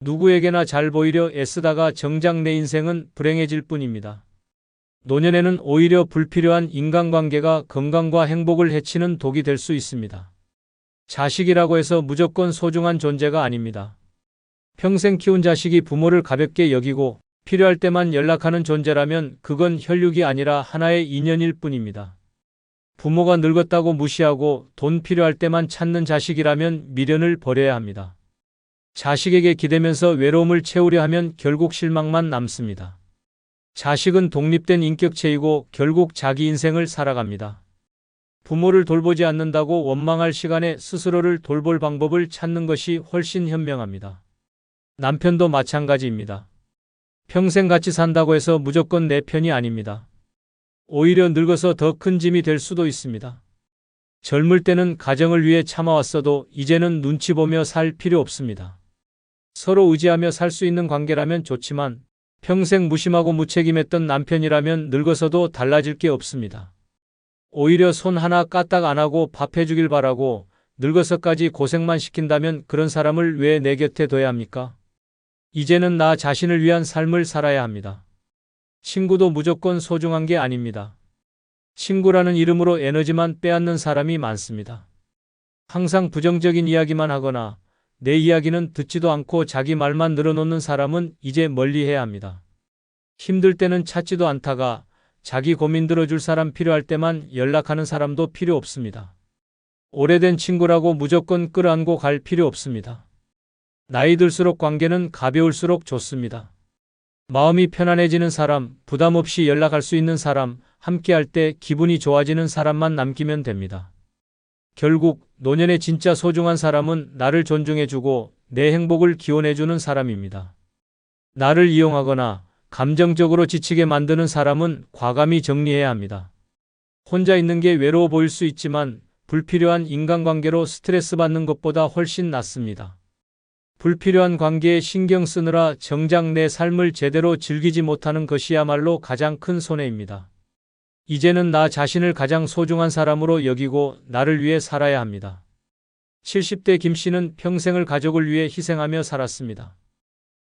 누구에게나 잘 보이려 애쓰다가 정작 내 인생은 불행해질 뿐입니다. 노년에는 오히려 불필요한 인간관계가 건강과 행복을 해치는 독이 될 수 있습니다. 자식이라고 해서 무조건 소중한 존재가 아닙니다. 평생 키운 자식이 부모를 가볍게 여기고 필요할 때만 연락하는 존재라면 그건 혈육이 아니라 하나의 인연일 뿐입니다. 부모가 늙었다고 무시하고 돈 필요할 때만 찾는 자식이라면 미련을 버려야 합니다. 자식에게 기대면서 외로움을 채우려 하면 결국 실망만 남습니다. 자식은 독립된 인격체이고 결국 자기 인생을 살아갑니다. 부모를 돌보지 않는다고 원망할 시간에 스스로를 돌볼 방법을 찾는 것이 훨씬 현명합니다. 남편도 마찬가지입니다. 평생 같이 산다고 해서 무조건 내 편이 아닙니다. 오히려 늙어서 더 큰 짐이 될 수도 있습니다. 젊을 때는 가정을 위해 참아왔어도 이제는 눈치 보며 살 필요 없습니다. 서로 의지하며 살 수 있는 관계라면 좋지만 평생 무심하고 무책임했던 남편이라면 늙어서도 달라질 게 없습니다. 오히려 손 하나 까딱 안 하고 밥 해주길 바라고 늙어서까지 고생만 시킨다면 그런 사람을 왜 내 곁에 둬야 합니까? 이제는 나 자신을 위한 삶을 살아야 합니다. 친구도 무조건 소중한 게 아닙니다. 친구라는 이름으로 에너지만 빼앗는 사람이 많습니다. 항상 부정적인 이야기만 하거나 내 이야기는 듣지도 않고 자기 말만 늘어놓는 사람은 이제 멀리해야 합니다. 힘들 때는 찾지도 않다가 자기 고민 들어줄 사람 필요할 때만 연락하는 사람도 필요 없습니다. 오래된 친구라고 무조건 끌어안고 갈 필요 없습니다. 나이 들수록 관계는 가벼울수록 좋습니다. 마음이 편안해지는 사람, 부담 없이 연락할 수 있는 사람, 함께할 때 기분이 좋아지는 사람만 남기면 됩니다. 결국 노년에 진짜 소중한 사람은 나를 존중해주고 내 행복을 기원해주는 사람입니다. 나를 이용하거나 감정적으로 지치게 만드는 사람은 과감히 정리해야 합니다. 혼자 있는 게 외로워 보일 수 있지만 불필요한 인간관계로 스트레스 받는 것보다 훨씬 낫습니다. 불필요한 관계에 신경 쓰느라 정작 내 삶을 제대로 즐기지 못하는 것이야말로 가장 큰 손해입니다. 이제는 나 자신을 가장 소중한 사람으로 여기고 나를 위해 살아야 합니다. 70대 김 씨는 평생을 가족을 위해 희생하며 살았습니다.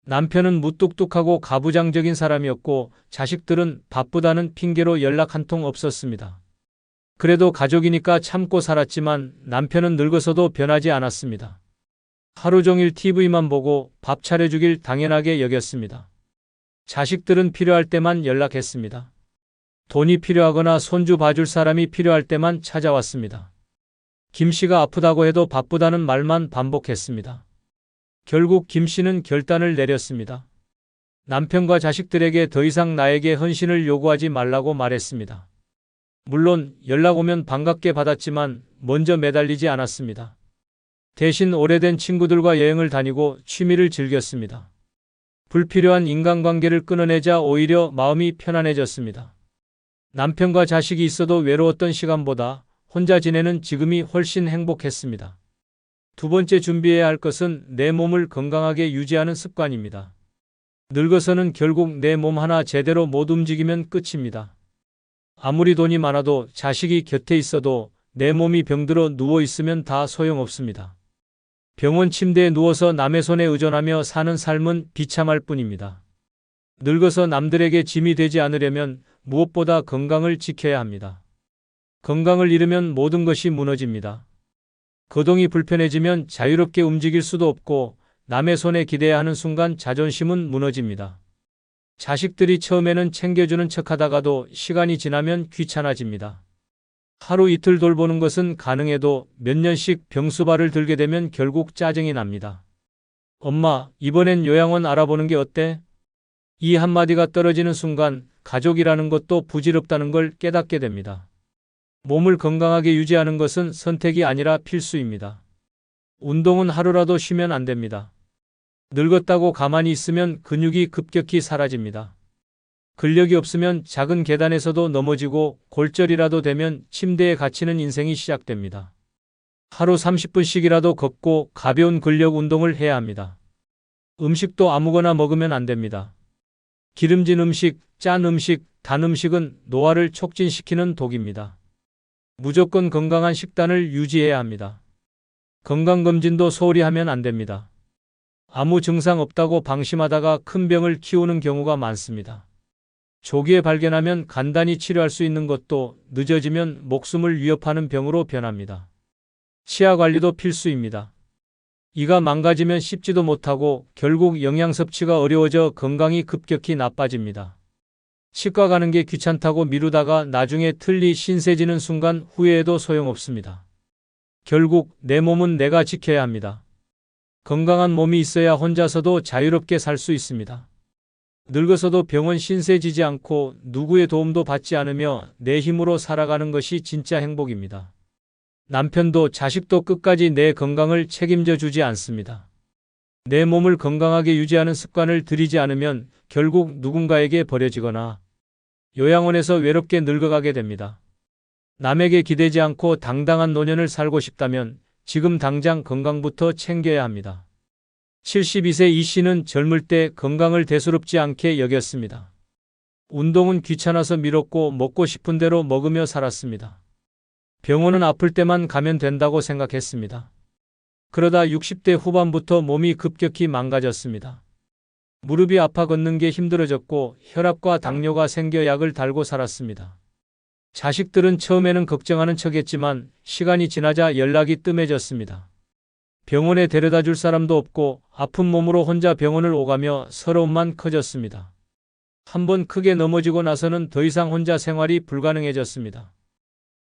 남편은 무뚝뚝하고 가부장적인 사람이었고 자식들은 바쁘다는 핑계로 연락 한 통 없었습니다. 그래도 가족이니까 참고 살았지만 남편은 늙어서도 변하지 않았습니다. 하루 종일 TV만 보고 밥 차려주길 당연하게 여겼습니다. 자식들은 필요할 때만 연락했습니다. 돈이 필요하거나 손주 봐줄 사람이 필요할 때만 찾아왔습니다. 김 씨가 아프다고 해도 바쁘다는 말만 반복했습니다. 결국 김 씨는 결단을 내렸습니다. 남편과 자식들에게 더 이상 나에게 헌신을 요구하지 말라고 말했습니다. 물론 연락 오면 반갑게 받았지만 먼저 매달리지 않았습니다. 대신 오래된 친구들과 여행을 다니고 취미를 즐겼습니다. 불필요한 인간관계를 끊어내자 오히려 마음이 편안해졌습니다. 남편과 자식이 있어도 외로웠던 시간보다 혼자 지내는 지금이 훨씬 행복했습니다. 두 번째 준비해야 할 것은 내 몸을 건강하게 유지하는 습관입니다. 늙어서는 결국 내 몸 하나 제대로 못 움직이면 끝입니다. 아무리 돈이 많아도 자식이 곁에 있어도 내 몸이 병들어 누워 있으면 다 소용없습니다. 병원 침대에 누워서 남의 손에 의존하며 사는 삶은 비참할 뿐입니다. 늙어서 남들에게 짐이 되지 않으려면 무엇보다 건강을 지켜야 합니다. 건강을 잃으면 모든 것이 무너집니다. 거동이 불편해지면 자유롭게 움직일 수도 없고 남의 손에 기대야 하는 순간 자존심은 무너집니다. 자식들이 처음에는 챙겨주는 척하다가도 시간이 지나면 귀찮아집니다. 하루 이틀 돌보는 것은 가능해도 몇 년씩 병수발을 들게 되면 결국 짜증이 납니다. 엄마, 이번엔 요양원 알아보는 게 어때? 이 한마디가 떨어지는 순간 가족이라는 것도 부질없다는 걸 깨닫게 됩니다. 몸을 건강하게 유지하는 것은 선택이 아니라 필수입니다. 운동은 하루라도 쉬면 안 됩니다. 늙었다고 가만히 있으면 근육이 급격히 사라집니다. 근력이 없으면 작은 계단에서도 넘어지고 골절이라도 되면 침대에 갇히는 인생이 시작됩니다. 하루 30분씩이라도 걷고 가벼운 근력 운동을 해야 합니다. 음식도 아무거나 먹으면 안 됩니다. 기름진 음식, 짠 음식, 단 음식은 노화를 촉진시키는 독입니다. 무조건 건강한 식단을 유지해야 합니다. 건강검진도 소홀히 하면 안 됩니다. 아무 증상 없다고 방심하다가 큰 병을 키우는 경우가 많습니다. 조기에 발견하면 간단히 치료할 수 있는 것도 늦어지면 목숨을 위협하는 병으로 변합니다. 치아 관리도 필수입니다. 이가 망가지면 씹지도 못하고 결국 영양 섭취가 어려워져 건강이 급격히 나빠집니다. 치과 가는 게 귀찮다고 미루다가 나중에 틀니 신세지는 순간 후회해도 소용없습니다. 결국 내 몸은 내가 지켜야 합니다. 건강한 몸이 있어야 혼자서도 자유롭게 살 수 있습니다. 늙어서도 병원 신세지지 않고 누구의 도움도 받지 않으며 내 힘으로 살아가는 것이 진짜 행복입니다. 남편도 자식도 끝까지 내 건강을 책임져 주지 않습니다. 내 몸을 건강하게 유지하는 습관을 들이지 않으면 결국 누군가에게 버려지거나 요양원에서 외롭게 늙어가게 됩니다. 남에게 기대지 않고 당당한 노년을 살고 싶다면 지금 당장 건강부터 챙겨야 합니다. 72세 이 씨는 젊을 때 건강을 대수롭지 않게 여겼습니다. 운동은 귀찮아서 미뤘고 먹고 싶은 대로 먹으며 살았습니다. 병원은 아플 때만 가면 된다고 생각했습니다. 그러다 60대 후반부터 몸이 급격히 망가졌습니다. 무릎이 아파 걷는 게 힘들어졌고 혈압과 당뇨가 생겨 약을 달고 살았습니다. 자식들은 처음에는 걱정하는 척했지만 시간이 지나자 연락이 뜸해졌습니다. 병원에 데려다 줄 사람도 없고 아픈 몸으로 혼자 병원을 오가며 서러움만 커졌습니다. 한번 크게 넘어지고 나서는 더 이상 혼자 생활이 불가능해졌습니다.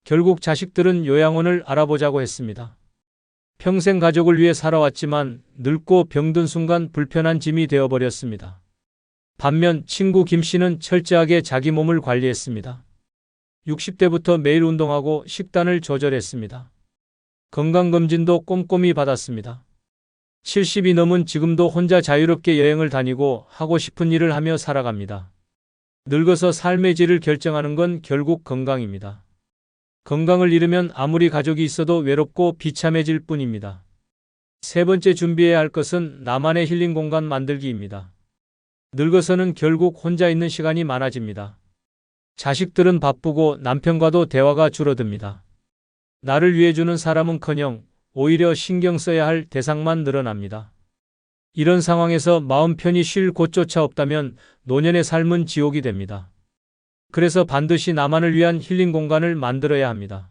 결국 자식들은 요양원을 알아보자고 했습니다. 평생 가족을 위해 살아왔지만 늙고 병든 순간 불편한 짐이 되어버렸습니다. 반면 친구 김 씨는 철저하게 자기 몸을 관리했습니다. 60대부터 매일 운동하고 식단을 조절했습니다. 건강검진도 꼼꼼히 받았습니다. 70이 넘은 지금도 혼자 자유롭게 여행을 다니고 하고 싶은 일을 하며 살아갑니다. 늙어서 삶의 질을 결정하는 건 결국 건강입니다. 건강을 잃으면 아무리 가족이 있어도 외롭고 비참해질 뿐입니다. 세 번째 준비해야 할 것은 나만의 힐링 공간 만들기입니다. 늙어서는 결국 혼자 있는 시간이 많아집니다. 자식들은 바쁘고 남편과도 대화가 줄어듭니다. 나를 위해 주는 사람은커녕 오히려 신경 써야 할 대상만 늘어납니다. 이런 상황에서 마음 편히 쉴 곳조차 없다면 노년의 삶은 지옥이 됩니다. 그래서 반드시 나만을 위한 힐링 공간을 만들어야 합니다.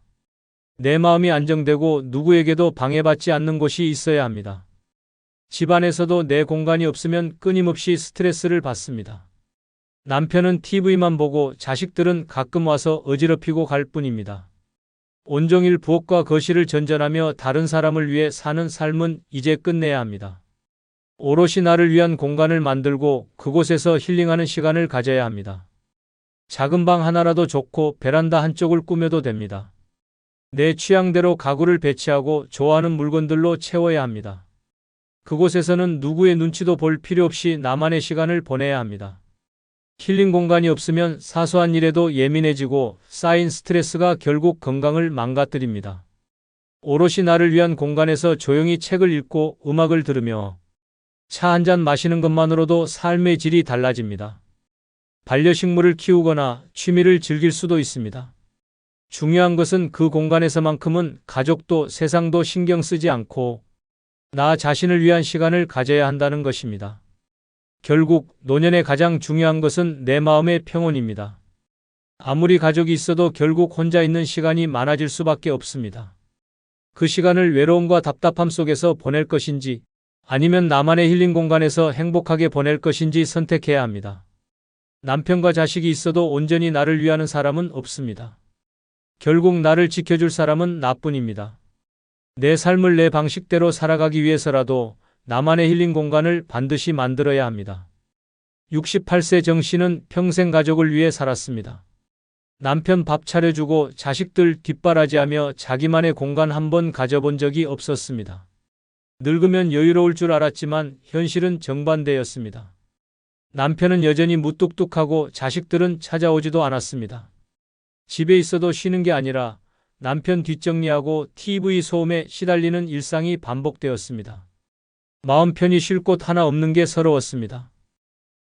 내 마음이 안정되고 누구에게도 방해받지 않는 곳이 있어야 합니다. 집안에서도 내 공간이 없으면 끊임없이 스트레스를 받습니다. 남편은 TV만 보고 자식들은 가끔 와서 어지럽히고 갈 뿐입니다. 온종일 부엌과 거실을 전전하며 다른 사람을 위해 사는 삶은 이제 끝내야 합니다. 오롯이 나를 위한 공간을 만들고 그곳에서 힐링하는 시간을 가져야 합니다. 작은 방 하나라도 좋고 베란다 한쪽을 꾸며도 됩니다. 내 취향대로 가구를 배치하고 좋아하는 물건들로 채워야 합니다. 그곳에서는 누구의 눈치도 볼 필요 없이 나만의 시간을 보내야 합니다. 힐링 공간이 없으면 사소한 일에도 예민해지고 쌓인 스트레스가 결국 건강을 망가뜨립니다. 오롯이 나를 위한 공간에서 조용히 책을 읽고 음악을 들으며 차 한 잔 마시는 것만으로도 삶의 질이 달라집니다. 반려식물을 키우거나 취미를 즐길 수도 있습니다. 중요한 것은 그 공간에서만큼은 가족도 세상도 신경 쓰지 않고 나 자신을 위한 시간을 가져야 한다는 것입니다. 결국 노년에 가장 중요한 것은 내 마음의 평온입니다. 아무리 가족이 있어도 결국 혼자 있는 시간이 많아질 수밖에 없습니다. 그 시간을 외로움과 답답함 속에서 보낼 것인지 아니면 나만의 힐링 공간에서 행복하게 보낼 것인지 선택해야 합니다. 남편과 자식이 있어도 온전히 나를 위하는 사람은 없습니다. 결국 나를 지켜줄 사람은 나뿐입니다. 내 삶을 내 방식대로 살아가기 위해서라도 나만의 힐링 공간을 반드시 만들어야 합니다. 68세 정 씨는 평생 가족을 위해 살았습니다. 남편 밥 차려주고 자식들 뒷바라지하며 자기만의 공간 한 번 가져본 적이 없었습니다. 늙으면 여유로울 줄 알았지만 현실은 정반대였습니다. 남편은 여전히 무뚝뚝하고 자식들은 찾아오지도 않았습니다. 집에 있어도 쉬는 게 아니라 남편 뒷정리하고 TV 소음에 시달리는 일상이 반복되었습니다. 마음 편히 쉴 곳 하나 없는 게 서러웠습니다.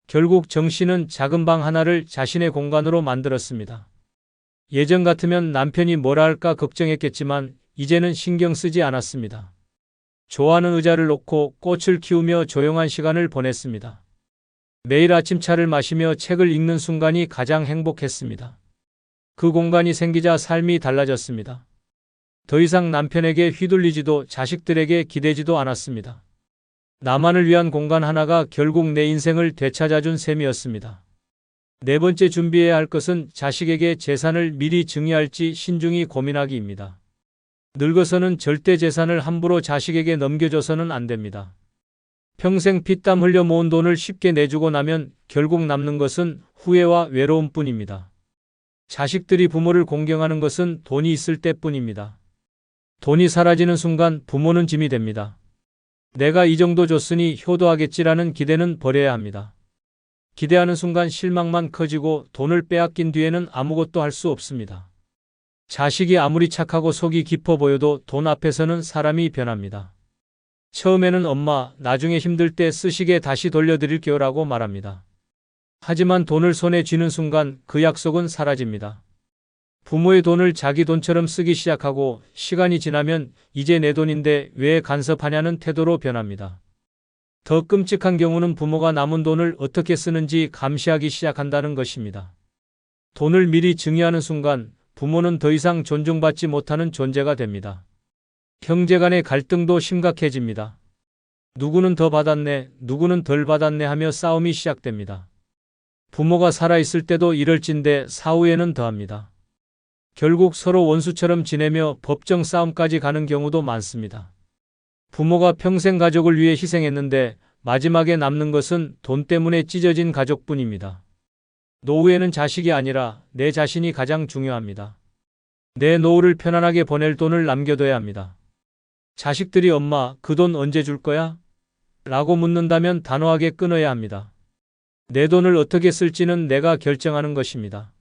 결국 정 씨는 작은 방 하나를 자신의 공간으로 만들었습니다. 예전 같으면 남편이 뭐라 할까 걱정했겠지만 이제는 신경 쓰지 않았습니다. 좋아하는 의자를 놓고 꽃을 키우며 조용한 시간을 보냈습니다. 매일 아침 차를 마시며 책을 읽는 순간이 가장 행복했습니다. 그 공간이 생기자 삶이 달라졌습니다. 더 이상 남편에게 휘둘리지도 자식들에게 기대지도 않았습니다. 나만을 위한 공간 하나가 결국 내 인생을 되찾아준 셈이었습니다. 네 번째 준비해야 할 것은 자식에게 재산을 미리 증여할지 신중히 고민하기입니다. 늙어서는 절대 재산을 함부로 자식에게 넘겨줘서는 안 됩니다. 평생 피땀 흘려 모은 돈을 쉽게 내주고 나면 결국 남는 것은 후회와 외로움뿐입니다. 자식들이 부모를 공경하는 것은 돈이 있을 때뿐입니다. 돈이 사라지는 순간 부모는 짐이 됩니다. 내가 이 정도 줬으니 효도하겠지라는 기대는 버려야 합니다. 기대하는 순간 실망만 커지고 돈을 빼앗긴 뒤에는 아무것도 할 수 없습니다. 자식이 아무리 착하고 속이 깊어 보여도 돈 앞에서는 사람이 변합니다. 처음에는 엄마, 나중에 힘들 때 쓰시게 다시 돌려드릴게요 라고 말합니다. 하지만 돈을 손에 쥐는 순간 그 약속은 사라집니다. 부모의 돈을 자기 돈처럼 쓰기 시작하고 시간이 지나면 이제 내 돈인데 왜 간섭하냐는 태도로 변합니다. 더 끔찍한 경우는 부모가 남은 돈을 어떻게 쓰는지 감시하기 시작한다는 것입니다. 돈을 미리 증여하는 순간 부모는 더 이상 존중받지 못하는 존재가 됩니다. 형제 간의 갈등도 심각해집니다. 누구는 더 받았네, 누구는 덜 받았네 하며 싸움이 시작됩니다. 부모가 살아있을 때도 이럴진데 사후에는 더합니다. 결국 서로 원수처럼 지내며 법정 싸움까지 가는 경우도 많습니다. 부모가 평생 가족을 위해 희생했는데 마지막에 남는 것은 돈 때문에 찢어진 가족뿐입니다. 노후에는 자식이 아니라 내 자신이 가장 중요합니다. 내 노후를 편안하게 보낼 돈을 남겨둬야 합니다. 자식들이 엄마, 그 돈 언제 줄 거야? 라고 묻는다면 단호하게 끊어야 합니다. 내 돈을 어떻게 쓸지는 내가 결정하는 것입니다.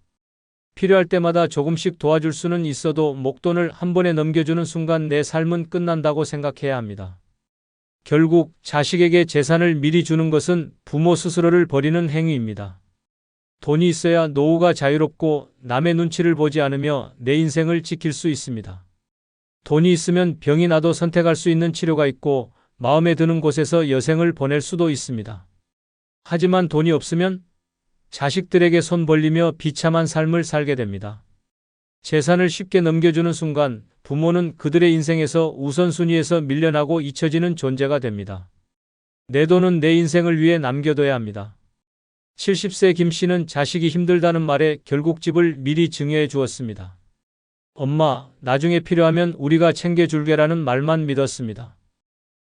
필요할 때마다 조금씩 도와줄 수는 있어도 목돈을 한 번에 넘겨주는 순간 내 삶은 끝난다고 생각해야 합니다. 결국 자식에게 재산을 미리 주는 것은 부모 스스로를 버리는 행위입니다. 돈이 있어야 노후가 자유롭고 남의 눈치를 보지 않으며 내 인생을 지킬 수 있습니다. 돈이 있으면 병이 나도 선택할 수 있는 치료가 있고 마음에 드는 곳에서 여생을 보낼 수도 있습니다. 하지만 돈이 없으면 자식들에게 손 벌리며 비참한 삶을 살게 됩니다. 재산을 쉽게 넘겨주는 순간 부모는 그들의 인생에서 우선순위에서 밀려나고 잊혀지는 존재가 됩니다. 내 돈은 내 인생을 위해 남겨둬야 합니다. 70세 김 씨는 자식이 힘들다는 말에 결국 집을 미리 증여해 주었습니다. 엄마, 나중에 필요하면 우리가 챙겨줄게라는 말만 믿었습니다.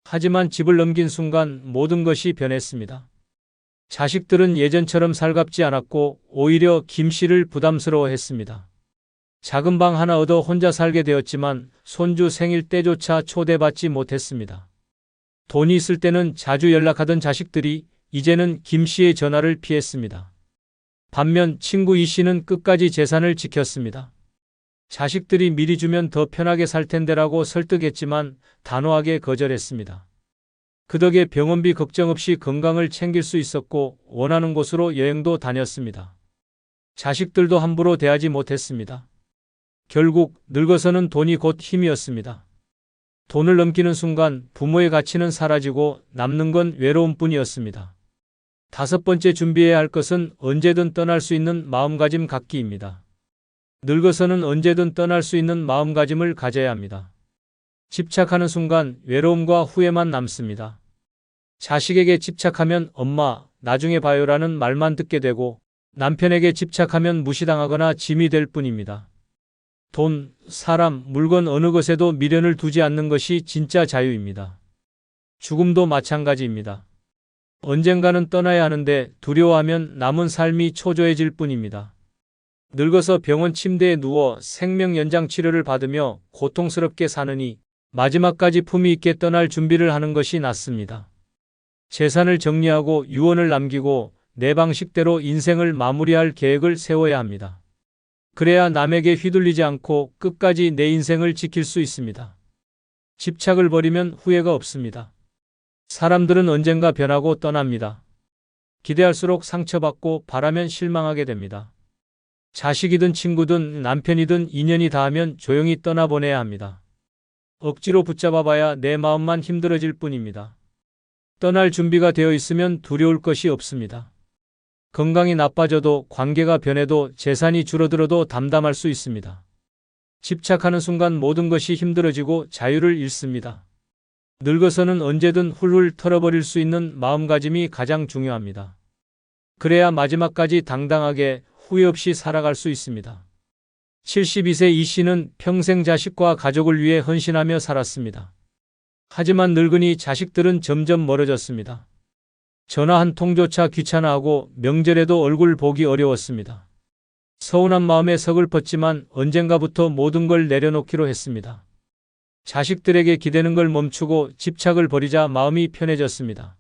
하지만 집을 넘긴 순간 모든 것이 변했습니다. 자식들은 예전처럼 살갑지 않았고 오히려 김 씨를 부담스러워했습니다. 작은 방 하나 얻어 혼자 살게 되었지만 손주 생일 때조차 초대받지 못했습니다. 돈이 있을 때는 자주 연락하던 자식들이 이제는 김 씨의 전화를 피했습니다. 반면 친구 이 씨는 끝까지 재산을 지켰습니다. 자식들이 미리 주면 더 편하게 살 텐데라고 설득했지만 단호하게 거절했습니다. 그 덕에 병원비 걱정 없이 건강을 챙길 수 있었고 원하는 곳으로 여행도 다녔습니다. 자식들도 함부로 대하지 못했습니다. 결국 늙어서는 돈이 곧 힘이었습니다. 돈을 넘기는 순간 부모의 가치는 사라지고 남는 건 외로움뿐이었습니다. 다섯 번째 준비해야 할 것은 언제든 떠날 수 있는 마음가짐 갖기입니다. 늙어서는 언제든 떠날 수 있는 마음가짐을 가져야 합니다. 집착하는 순간 외로움과 후회만 남습니다. 자식에게 집착하면 엄마, 나중에 봐요라는 말만 듣게 되고 남편에게 집착하면 무시당하거나 짐이 될 뿐입니다. 돈, 사람, 물건 어느 것에도 미련을 두지 않는 것이 진짜 자유입니다. 죽음도 마찬가지입니다. 언젠가는 떠나야 하는데 두려워하면 남은 삶이 초조해질 뿐입니다. 늙어서 병원 침대에 누워 생명 연장 치료를 받으며 고통스럽게 사느니 마지막까지 품위 있게 떠날 준비를 하는 것이 낫습니다. 재산을 정리하고 유언을 남기고 내 방식대로 인생을 마무리할 계획을 세워야 합니다. 그래야 남에게 휘둘리지 않고 끝까지 내 인생을 지킬 수 있습니다. 집착을 버리면 후회가 없습니다. 사람들은 언젠가 변하고 떠납니다. 기대할수록 상처받고 바라면 실망하게 됩니다. 자식이든 친구든 남편이든 인연이 닿으면 조용히 떠나보내야 합니다. 억지로 붙잡아봐야 내 마음만 힘들어질 뿐입니다. 떠날 준비가 되어 있으면 두려울 것이 없습니다. 건강이 나빠져도 관계가 변해도 재산이 줄어들어도 담담할 수 있습니다. 집착하는 순간 모든 것이 힘들어지고 자유를 잃습니다. 늙어서는 언제든 훌훌 털어버릴 수 있는 마음가짐이 가장 중요합니다. 그래야 마지막까지 당당하게 후회 없이 살아갈 수 있습니다. 72세 이 씨는 평생 자식과 가족을 위해 헌신하며 살았습니다. 하지만 늙으니 자식들은 점점 멀어졌습니다. 전화 한 통조차 귀찮아하고 명절에도 얼굴 보기 어려웠습니다. 서운한 마음에 서글펐지만 언젠가부터 모든 걸 내려놓기로 했습니다. 자식들에게 기대는 걸 멈추고 집착을 버리자 마음이 편해졌습니다.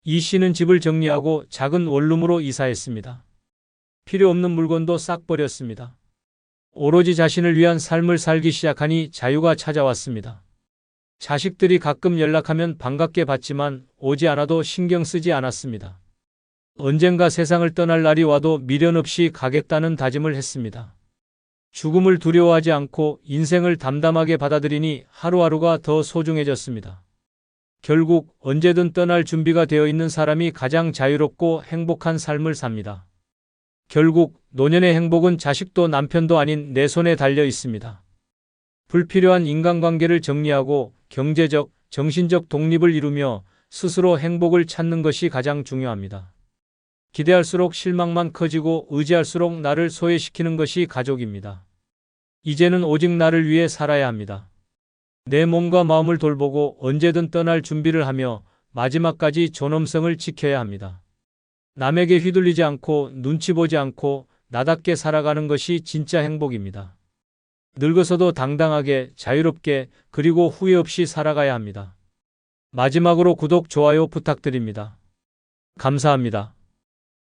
이 씨는 집을 정리하고 작은 원룸으로 이사했습니다. 필요 없는 물건도 싹 버렸습니다. 오로지 자신을 위한 삶을 살기 시작하니 자유가 찾아왔습니다. 자식들이 가끔 연락하면 반갑게 받지만 오지 않아도 신경 쓰지 않았습니다. 언젠가 세상을 떠날 날이 와도 미련 없이 가겠다는 다짐을 했습니다. 죽음을 두려워하지 않고 인생을 담담하게 받아들이니 하루하루가 더 소중해졌습니다. 결국 언제든 떠날 준비가 되어 있는 사람이 가장 자유롭고 행복한 삶을 삽니다. 결국 노년의 행복은 자식도 남편도 아닌 내 손에 달려 있습니다. 불필요한 인간관계를 정리하고 경제적, 정신적 독립을 이루며 스스로 행복을 찾는 것이 가장 중요합니다. 기대할수록 실망만 커지고 의지할수록 나를 소외시키는 것이 가족입니다. 이제는 오직 나를 위해 살아야 합니다. 내 몸과 마음을 돌보고 언제든 떠날 준비를 하며 마지막까지 존엄성을 지켜야 합니다. 남에게 휘둘리지 않고 눈치 보지 않고 나답게 살아가는 것이 진짜 행복입니다. 늙어서도 당당하게 자유롭게 그리고 후회 없이 살아가야 합니다. 마지막으로 구독, 좋아요 부탁드립니다. 감사합니다.